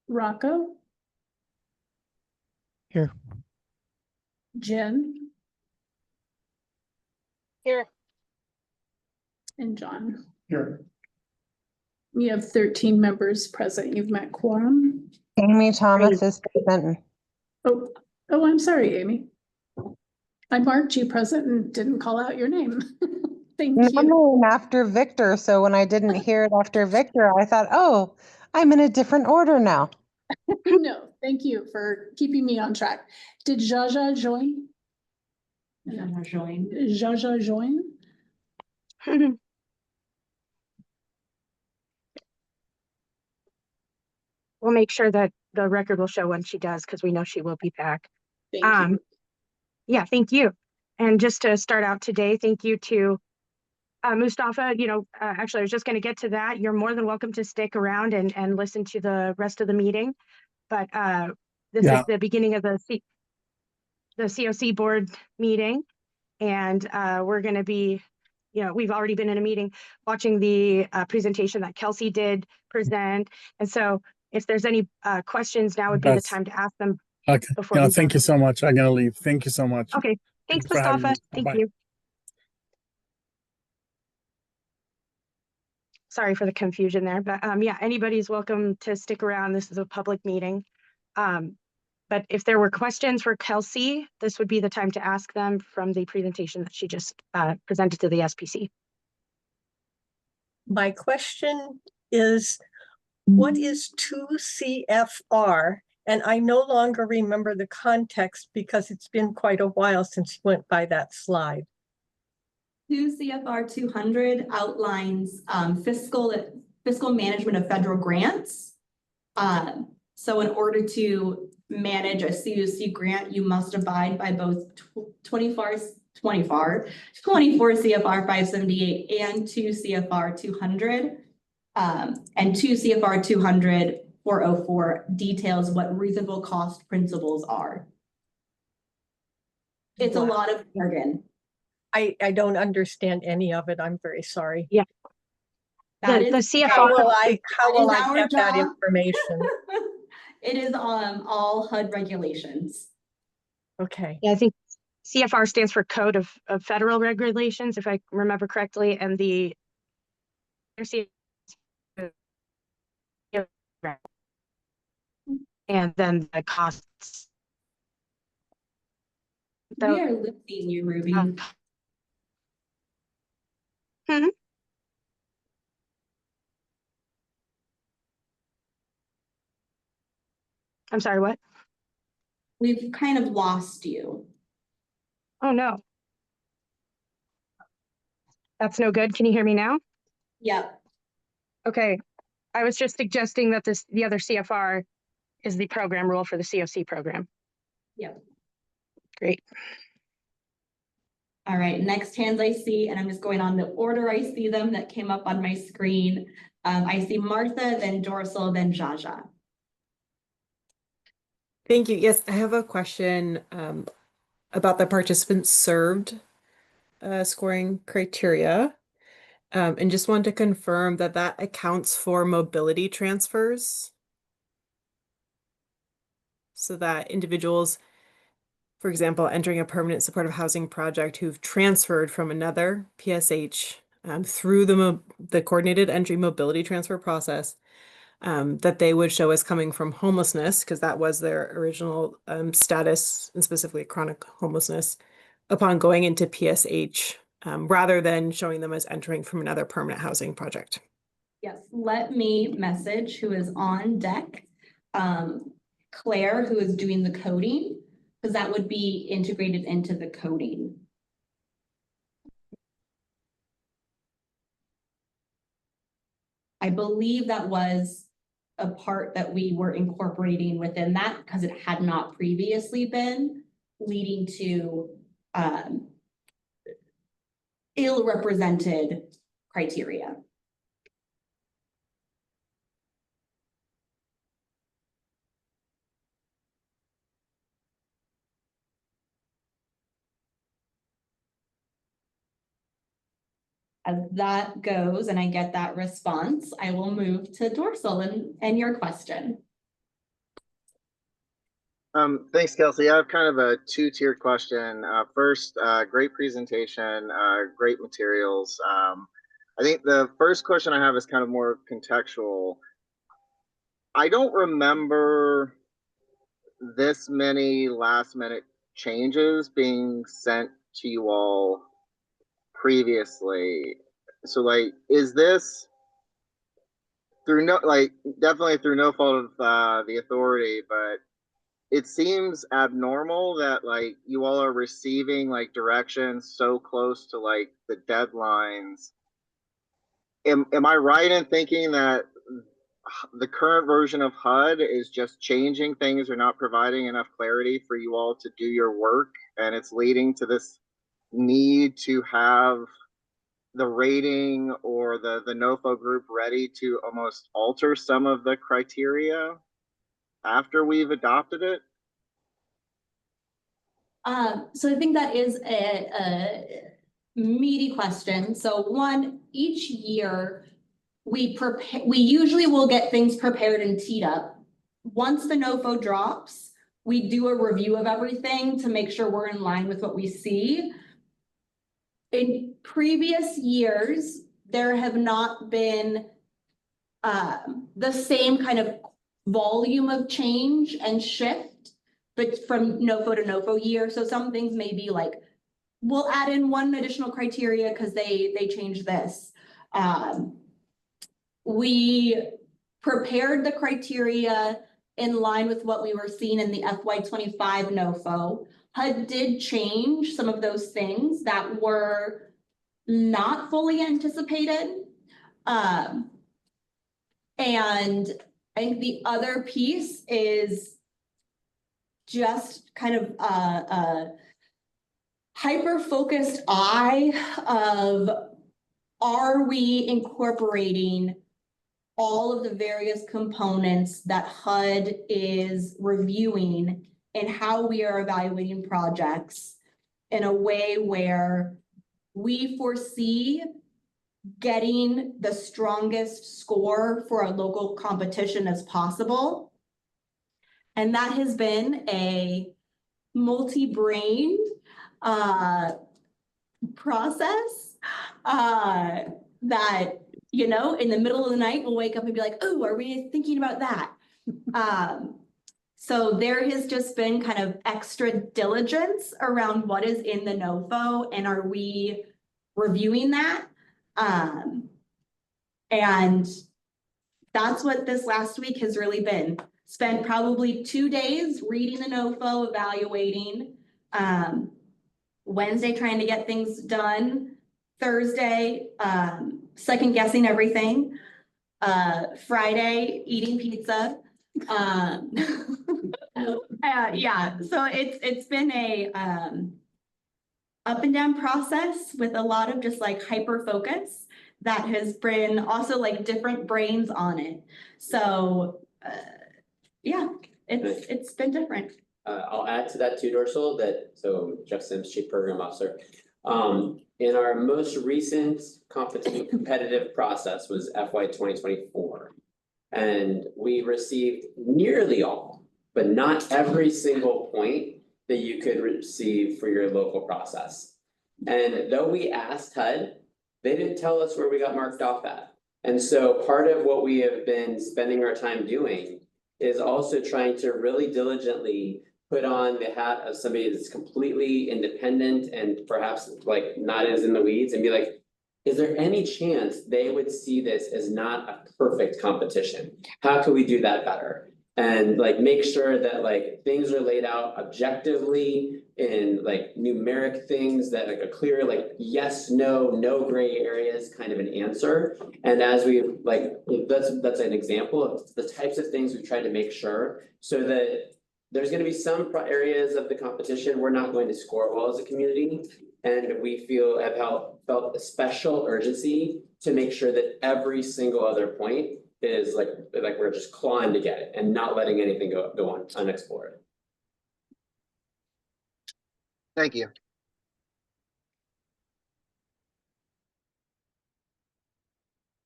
Rocco,
Here.
Jen,
Here.
and John.
Here.
You have 13 members present. You've met quorum.
Amy Thomas is present.
Oh, I'm sorry, Amy. I marked you present and didn't call out your name. Thank you.
Normally I'm after Victor, so when I didn't hear it after Victor, I thought, oh, I'm in a different order now.
No, thank you for keeping me on track. Did Jaja join? Jaja join?
We'll make sure that the record will show when she does, because we know she will be back.
Thank you.
Yeah, thank you. And just to start out today, thank you to Mustafa. Actually, I was just going to get to that. You're more than welcome to stick around and listen to the rest of the meeting. But this is the beginning of the CoC board meeting. And we're going to be, we've already been in a meeting watching the presentation that Kelsey did present. And so if there's any questions, now would be the time to ask them.
Okay.
Before
Thank you so much. I'm gonna leave. Thank you so much.
Okay. Thanks,
for having
Mustafa.
me.
Thank
Bye-bye.
you. Sorry for the confusion there, but yeah, anybody's welcome to stick around. This is a public meeting. But if there were questions for Kelsey, this would be the time to ask them from the presentation that she just presented to the SPC.
My question is, what is 2CFR? And I no longer remember the context because it's been quite a while since you went by that slide.
2 CFR 200 outlines fiscal management of federal grants. So in order to manage a CoC grant, you must abide by both 24 CFR 578 and 2 CFR 200. And 2 CFR 200 404 details what reasonable cost principles are. It's a lot of jargon.
I don't understand any of it. I'm very sorry.
Yeah.
The
CFR.
How will I
our
get that
job.
information?
It is all HUD regulations.
Okay.
Yeah, I think CFR stands for Code of Federal Regulations, if I remember correctly, and the and then the costs.
We are lifting you, Ruby.
I'm sorry, what?
We've kind of lost you.
Oh, no. That's no good. Can you hear me now?
Yep.
Okay. I was just suggesting that the other CFR is the program rule for the CoC program.
Yep.
Great.
All right, next hands I see, and I'm just going on the order I see them that came up on my screen. I see Martha, then Dorsal, then Jaja.
Thank you. Yes, I have a question about the participants served scoring criteria. And just wanted to confirm that that accounts for mobility transfers. so that individuals, for example, entering a permanent supportive housing project who've transferred from another PSH through the coordinated entry mobility transfer process, that they would show as coming from homelessness, because that was their original status, and specifically chronic homelessness, upon going into PSH, rather than showing them as entering from another permanent housing project.
Yes, let me message who is on deck, Claire, who is doing the coding, because that would be integrated into the coding. I believe that was a part that we were incorporating within that because it had not previously been, leading to ill-represented criteria. As that goes and I get that response, I will move to dorsal and your question.
Thanks, Kelsey. I have kind of a two-tiered question. First, great presentation, great materials. I think the first question I have is kind of more contextual. I don't remember this many last-minute changes being sent to you all previously. So, like, is this through definitely through no fault of the authority, but it seems abnormal that like you all are receiving like directions so close to like the deadlines. Am I right in thinking that the current version of HUD is just changing things or not providing enough clarity for you all to do your work, and it's leading to this need to have the rating or the NOFO group ready to almost alter some of the criteria after we've adopted it?
So I think that is a meaty question. So one, each year we usually will get things prepared and teed up. Once the NOFO drops, we do a review of everything to make sure we're in line with what we see. In previous years, there have not been the same kind of volume of change and shift, but from NOFO to NOFO year. So some things may be like, we'll add in one additional criteria because they changed this. We prepared the criteria in line with what we were seeing in the FY25 NOFO. HUD did change some of those things that were not fully anticipated. And I think the other piece is just kind of a hyper-focused eye of, are we incorporating all of the various components that HUD is reviewing and how we are evaluating projects in a way where we foresee getting the strongest score for a local competition as possible. And that has been a multi-brained process that, you know, in the middle of the night, we'll wake up and be like, oh, are we thinking about that? So there has just been kind of extra diligence around what is in the NOFO and are we reviewing that? And that's what this last week has really been. Spent probably 2 days reading the NOFO, evaluating, Wednesday trying to get things done, Thursday second guessing everything, Friday eating pizza. Yeah, so it's been a up and down process with a lot of just like hyper focus that has been also like different brains on it. So yeah, it's been different.
I'll add to that too, Dorsal, so Jeff Sims, Chief Program Officer. In our most recent competitive process was FY 2024. And we received nearly all but not every single point that you could receive for your local process. And though we asked HUD, they didn't tell us where we got marked off at. And so part of what we have been spending our time doing is also trying to really diligently put on the hat of somebody that's completely independent and perhaps like not as in the weeds and be like, is there any chance they would see this as not a perfect competition? How can we do that better? And like make sure that like things are laid out objectively in like numeric things that like a clear like yes, no gray areas kind of an answer. And as we like that's an example of the types of things we've tried to make sure so that there's going to be some areas of the competition we're not going to score well as a community. And we have felt a special urgency to make sure that every single other point is like we're just clawing to get it and not letting anything go on unexplored.
Thank you.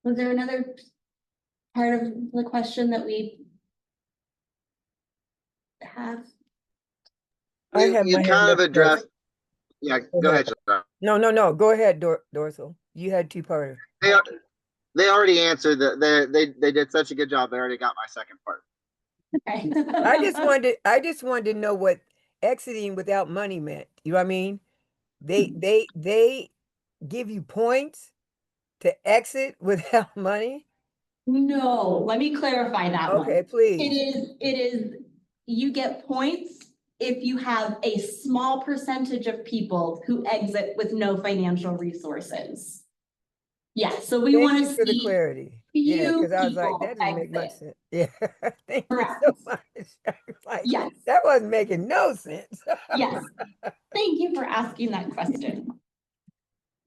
Was there another part of the question that we have?
I have
You
my hand
kind of
up
addressed.
first.
Yeah, go ahead, John.
No, go ahead, Dorsal. You had two-parter.
They already answered that. They did such a good job. They already got my second part.
Okay.
I just wanted to know what exiting without money meant. You know what I mean? They give you points to exit without money?
No, let me clarify that one.
Okay, please.
It is, you get points if you have a small percentage of people who exit with no financial resources. Yeah, so we want to see
for the clarity. Yeah, because I was like,
people
that didn't make much
exit.
sense. Yeah, thank
Correct.
you so much. I was like,
Yes.
that wasn't making no sense.
Yes, thank you for asking that question.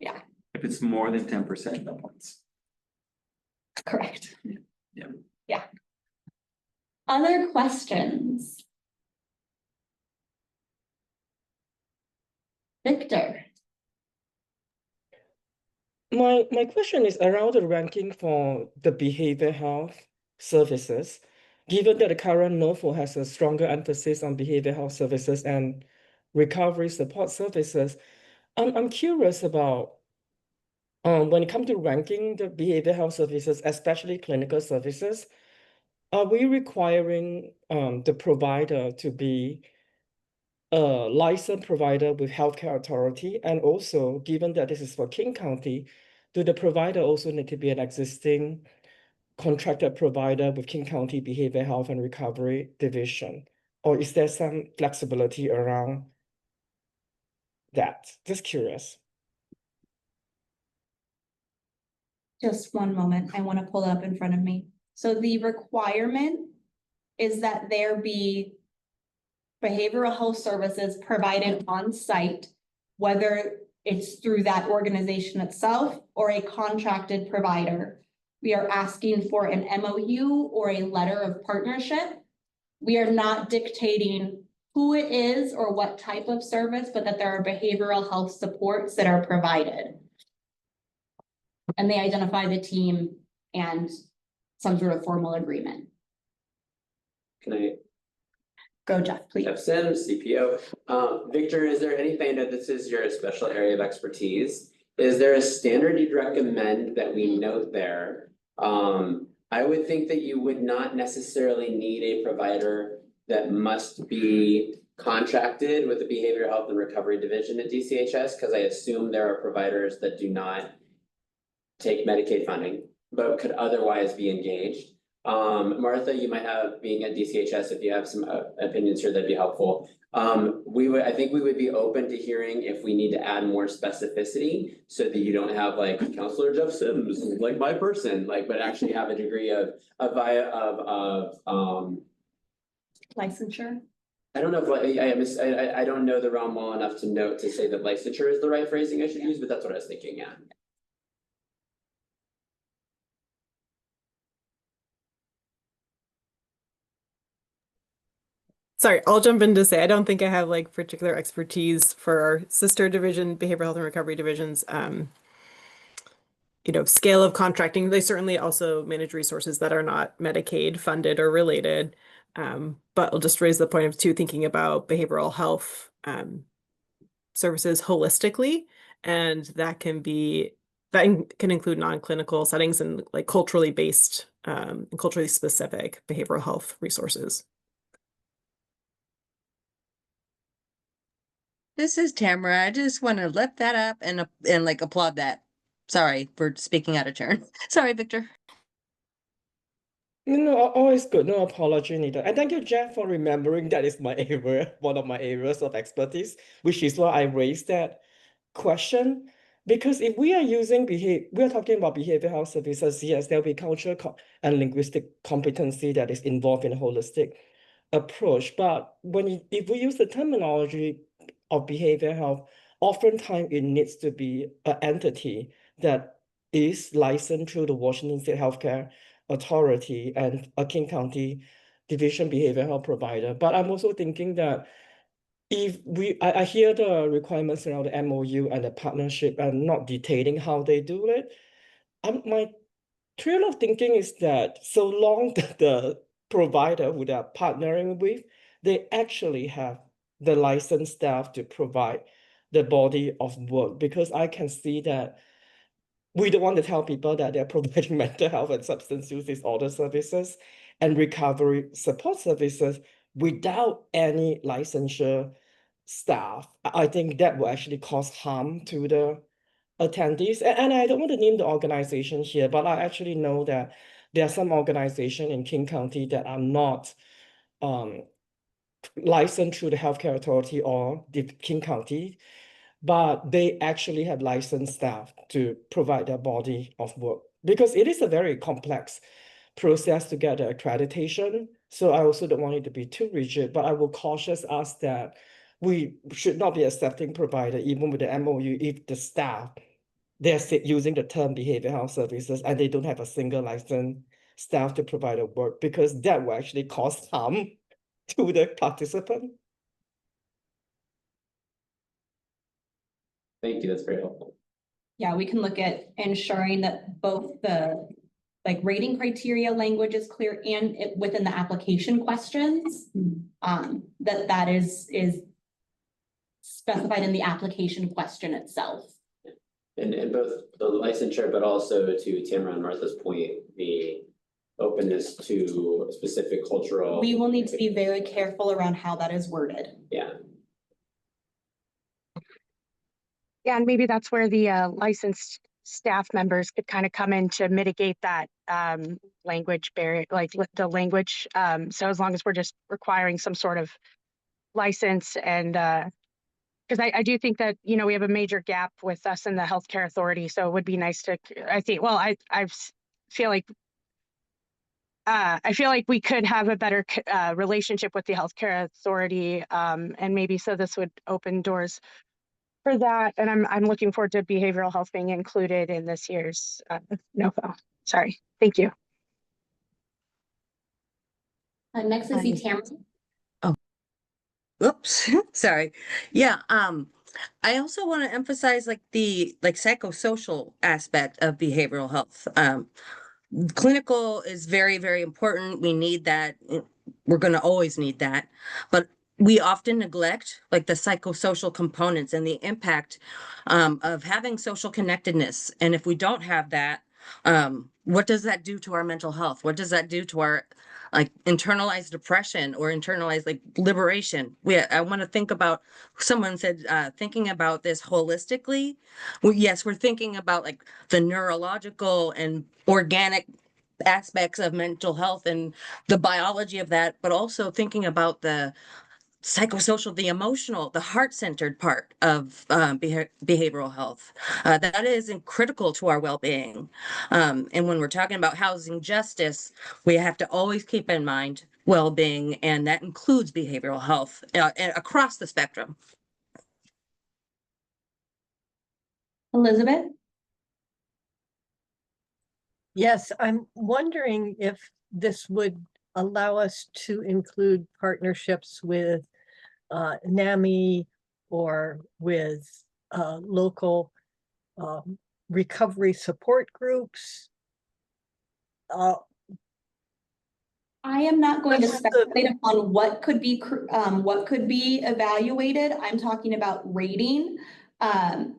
Yeah,
If it's more than 10%, no points.
correct.
Yeah.
Yeah. Other questions? Victor.
My question is around the ranking for the behavioral health services. Given that the current NOFO has a stronger emphasis on behavioral health services and recovery support services, I'm curious about when it comes to ranking the behavioral health services, especially clinical services, are we requiring the provider to be a licensed provider with healthcare authority? And also, given that this is for King County, do the provider also need to be an existing contracted provider with King County Behavioral Health and Recovery Division? Or is there some flexibility around that? Just curious.
Just one moment, I want to pull it up in front of me. So the requirement is that there be behavioral health services provided on site, whether it's through that organization itself or a contracted provider. We are asking for an MOU or a letter of partnership. We are not dictating who it is or what type of service, but that there are behavioral health supports that are provided. And they identify the team and some sort of formal agreement.
Can I?
Go, Jeff, please.
Jeff Sims, CPO. Victor, is there anything that this is your special area of expertise? Is there a standard you'd recommend that we note there? I would think that you would not necessarily need a provider that must be contracted with the Behavioral Health and Recovery Division at DCHS, because I assume there are providers that do not take Medicaid funding, but could otherwise be engaged. Martha, you might have, being at DCHS, if you have some opinions here, that'd be helpful. I think we would be open to hearing if we need to add more specificity so that you don't have like Counselor Jeff Sims, like my person, like, but actually have a degree of
Licensure.
I don't know if I don't know the realm well enough to say that licensure is the right phrasing I should use, but that's what I was thinking, yeah.
Sorry, I'll jump in to say I don't think I have like particular expertise for our sister division, behavioral health and recovery divisions. Scale of contracting. They certainly also manage resources that are not Medicaid funded or related. But I'll just raise the point of thinking about behavioral health services holistically, and that can include non-clinical settings and like culturally based and culturally specific behavioral health resources.
This is Tamara. I just want to lift that up and like applaud that. Sorry for speaking out of turn. Sorry, Victor.
No, always good. No apology needed. And thank you, Jeff, for remembering that is my area, one of my areas of expertise, which is why I raised that question. Because if we are we are talking about behavioral health services, yes, there'll be cultural and linguistic competency that is involved in a holistic approach. But if we use the terminology of behavioral health, oftentimes it needs to be an entity that is licensed through the Washington State Healthcare Authority and a King County Division behavioral health provider. But I'm also thinking that if I hear the requirements around the MOU and the partnership and not detailing how they do it. My trail of thinking is that so long that the provider who they are partnering with, they actually have the licensed staff to provide the body of work, because I can see that we don't want to tell people that they're providing mental health and substance use disorder services and recovery support services without any licensure staff. I think that will actually cause harm to the attendees. And I don't want to name the organization here, but I actually know that there are some organizations in King County that are not licensed through the Healthcare Authority or the King County, but they actually have licensed staff to provide their body of work, because it is a very complex process to get the accreditation. So I also don't want it to be too rigid, but I will cautious us that we should not be accepting provider, even with the MOU, if the staff, they're using the term behavioral health services and they don't have a single licensed staff to provide the work, because that will actually cause harm to the participant.
Thank you, that's very helpful.
Yeah, we can look at ensuring that both the rating criteria language is clear and within the application questions, that is specified in the application question itself.
And both the licensure, but also to Tamara and Martha's point, the openness to specific cultural.
We will need to be very careful around how that is worded.
Yeah.
Yeah, and maybe that's where the licensed staff members could kind of come in to mitigate that language barrier, like the language. So as long as we're just requiring some sort of license, and because I do think that, you know, we have a major gap with us in the healthcare authority. So it would be nice to, I feel like we could have a better relationship with the healthcare authority, and maybe so this would open doors for that. And I'm looking forward to behavioral health being included in this year's NOFO. Sorry. Thank you.
Next I see Tamara.
Oh, oops, sorry. Yeah, I also want to emphasize the psychosocial aspect of behavioral health. Clinical is very, very important. We need that. We're going to always need that. But we often neglect the psychosocial components and the impact of having social connectedness. And if we don't have that, what does that do to our mental health? What does that do to our internalized depression or internalized liberation? I want to think about, someone said, thinking about this holistically. Well, yes, we're thinking about the neurological and organic aspects of mental health and the biology of that, but also thinking about the psychosocial, the emotional, the heart-centered part of behavioral health. That is critical to our well-being. And when we're talking about housing justice, we have to always keep in mind well-being, and that includes behavioral health across the spectrum.
Elizabeth?
Yes, I'm wondering if this would allow us to include partnerships with NAMI or with local recovery support groups.
I am not going to
That's the-
speculate upon what could be evaluated. I'm talking about rating.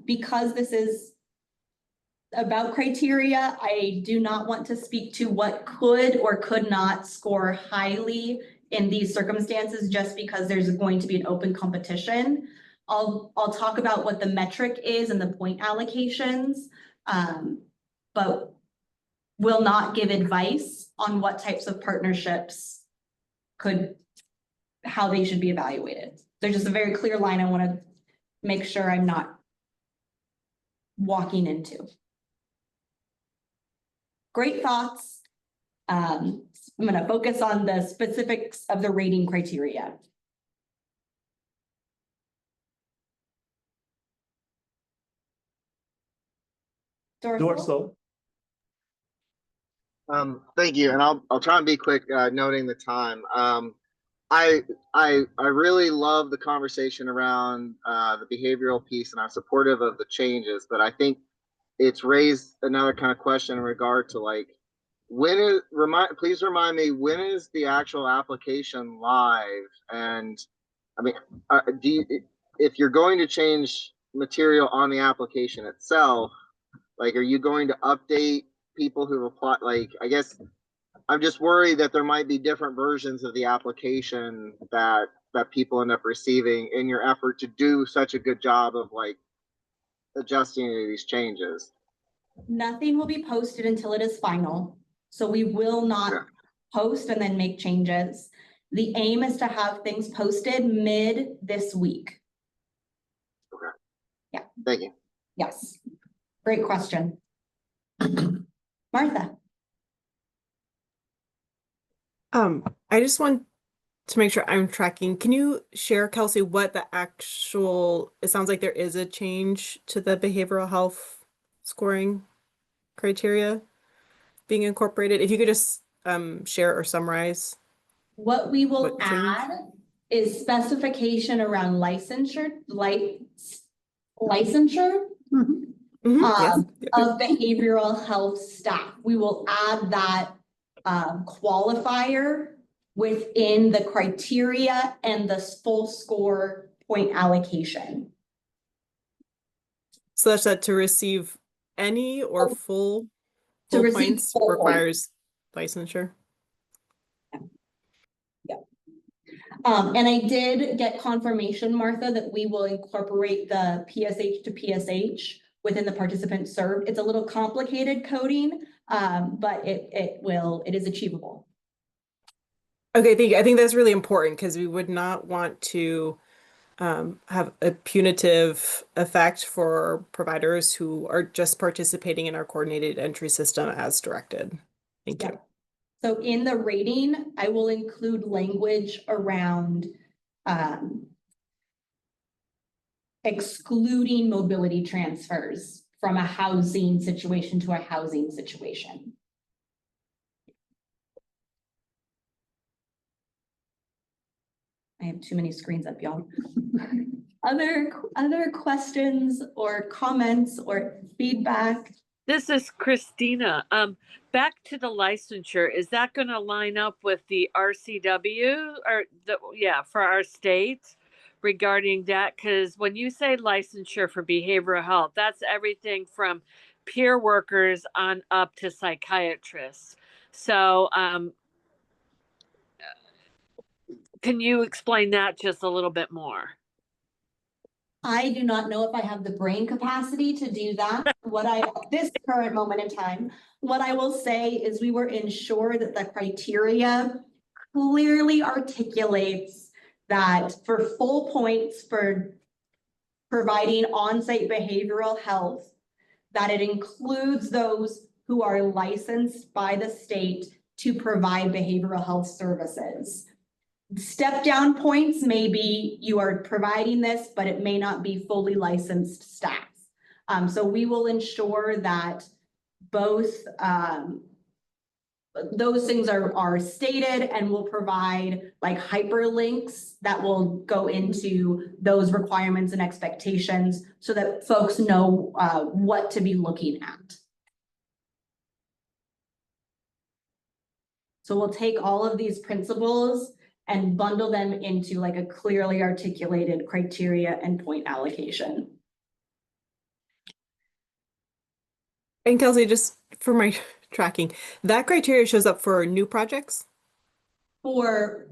Because this is about criteria, I do not want to speak to what could or could not score highly in these circumstances, just because there's going to be an open competition. I'll talk about what the metric is and the point allocations, but will not give advice on what types of partnerships how they should be evaluated. There's just a very clear line I want to make sure I'm not walking into. Great thoughts. I'm going to focus on the specifics of the rating criteria.
Dorsal.
Thank you, and I'll try and be quick, noting the time. I really love the conversation around the behavioral piece, and I'm supportive of the changes, but I think it's raised another kind of question in regard to like, please remind me, when is the actual application live? And I mean, if you're going to change material on the application itself, like, are you going to update people who apply? Like, I guess I'm just worried that there might be different versions of the application that people end up receiving in your effort to do such a good job of like adjusting to these changes.
Nothing will be posted until it is final. So we will not post and then make changes. The aim is to have things posted mid this week.
Okay.
Yeah.
Thank you.
Yes. Great question. Martha.
I just want to make sure I'm tracking. Can you share, Kelsey, what the actual, it sounds like there is a change to the behavioral health scoring criteria being incorporated. If you could just share or summarize.
What we will
What changed?
add is specification around licensure,
Yes.
of behavioral health staff. We will add that qualifier within the criteria and the full score point allocation.
Such that to receive any or full
receive
points
full
requires licensure.
And I did get confirmation, Martha, that we will incorporate the PSH to PSH within the participant served. It's a little complicated coding, but it is achievable.
Okay, thank you. I think that's really important because we would not want to have a punitive effect for providers who are just participating in our coordinated entry system as directed. Thank you.
So in the rating, I will include language around excluding mobility transfers from a housing situation to a housing situation. I have too many screens up, y'all. Other questions or comments or feedback?
This is Kristina. Back to the licensure, is that going to line up with the RCW or for our state regarding that? Because when you say licensure for behavioral health, that's everything from peer workers on up to psychiatrists. So can you explain that just a little bit more?
I do not know if I have the brain capacity to do that. This current moment in time, what I will say is we were ensure that the criteria clearly articulates that for full points for providing on-site behavioral health, that it includes those who are licensed by the state to provide behavioral health services. Step down points may be you are providing this, but it may not be fully licensed staff. So we will ensure that both those things are stated, and we'll provide like hyperlinks that will go into those requirements and expectations so that folks know what to be looking at. So we'll take all of these principles and bundle them into like a clearly articulated criteria and point allocation.
And Kelsey, just for my tracking, that criteria shows up for new projects?
For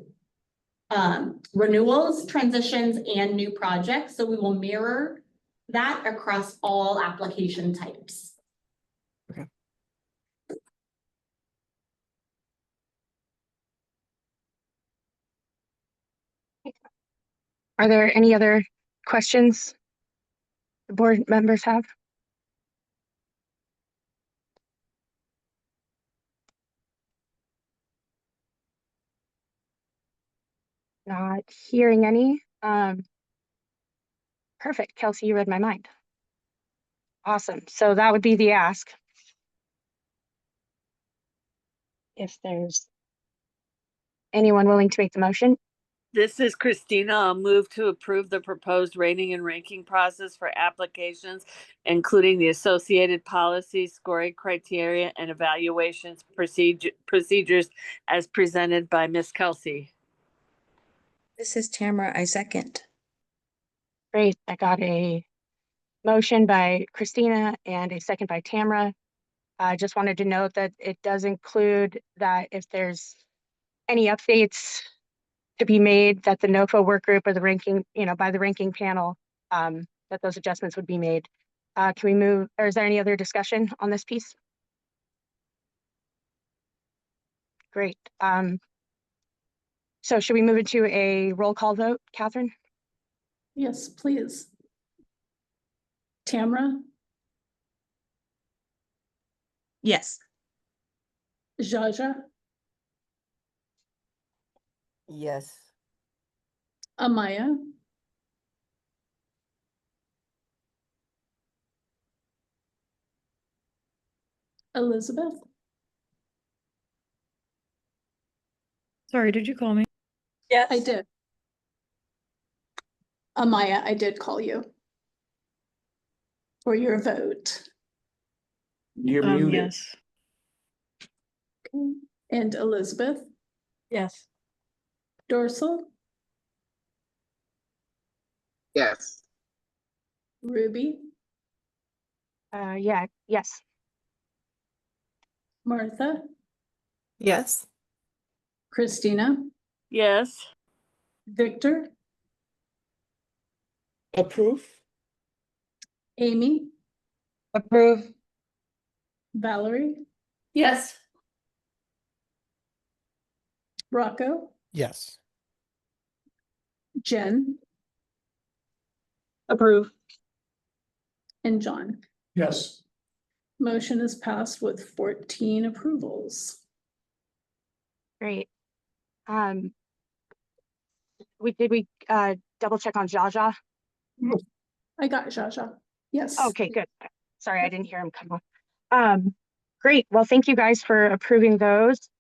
renewals, transitions, and new projects. So we will mirror that across all application types.
Okay.
Are there any other questions the board members have? Not hearing any. Perfect. Kelsey, you read my mind. Awesome. So that would be the ask. If there's anyone willing to make the motion.
This is Kristina. I'll move to approve the proposed rating and ranking process for applications, including the associated policies, scoring criteria, and evaluations procedures as presented by Ms. Kelsey.
This is Tamara. I second.
Great. I got a motion by Kristina and a second by Tamara. I just wanted to note that it does include that if there's any updates to be made, that the NOFO work group or the ranking, by the ranking panel, that those adjustments would be made. Can we move, or is there any other discussion on this piece? Great. So should we move into a roll call vote, Catherine?
Yes, please. Tamara,
Yes.
Jaja,
Yes.
Amaya, Elizabeth,
Sorry, did you call me?
Yes, I did. Amaya, I did call you for your vote.
You're muted.
Yes.
Okay. And Elizabeth,
Yes.
Dorsal,
Yes.
Ruby,
Yeah, yes.
Martha,
Yes.
Kristina,
Yes.
Victor,
Approve.
Amy,
Approve.
Valerie,
Yes.
Rocco,
Yes.
Jen,
Approve.
and John.
Yes.
Motion is passed with 14 approvals.
Great. We double check on Jaja?
I got Jaja. Yes.
Okay, good. Sorry, I didn't hear him come up. Great. Well, thank you guys for approving those.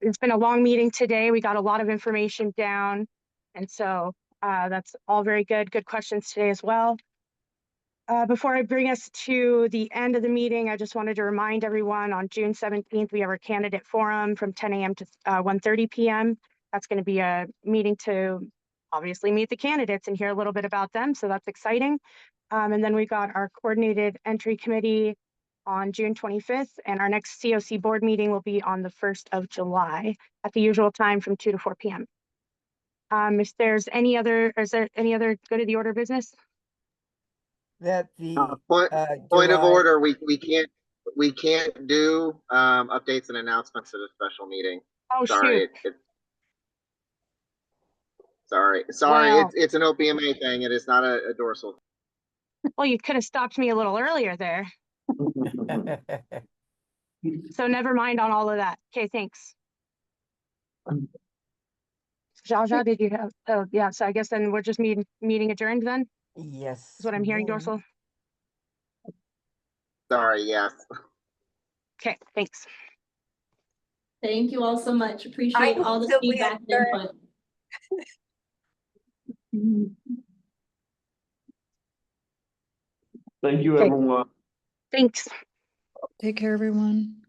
It's been a long meeting today. We got a lot of information down. And so that's all very good. Good questions today as well. Before I bring us to the end of the meeting, I just wanted to remind everyone on June 17th, we have our candidate forum from 10 a.m. to 1:30 p.m. That's going to be a meeting to obviously meet the candidates and hear a little bit about them. So that's exciting. And then we got our coordinated entry committee on June 25th, and our next CoC board meeting will be on the 1st of July at the usual time from 2 to 4 p.m. Is there any other go to the order of business?
That the
Point of order, we can't do updates and announcements at a special meeting.
Oh,
sorry,
shoot.
Sorry,
Wow.
it's an OPMA thing. It is not a dorsal.
Well, you could have stopped me a little earlier there. So never mind on all of that. Okay, thanks. Jaja, did you have? Oh, yeah. So I guess then we're just meeting adjourned then.
Yes.
Is what I'm hearing, Dorsal.
Sorry, yes.
Okay, thanks.
Thank you all so much. Appreciate all the feedback and input.
Thank you,
Okay.
everyone.
Thanks.
Take care, everyone.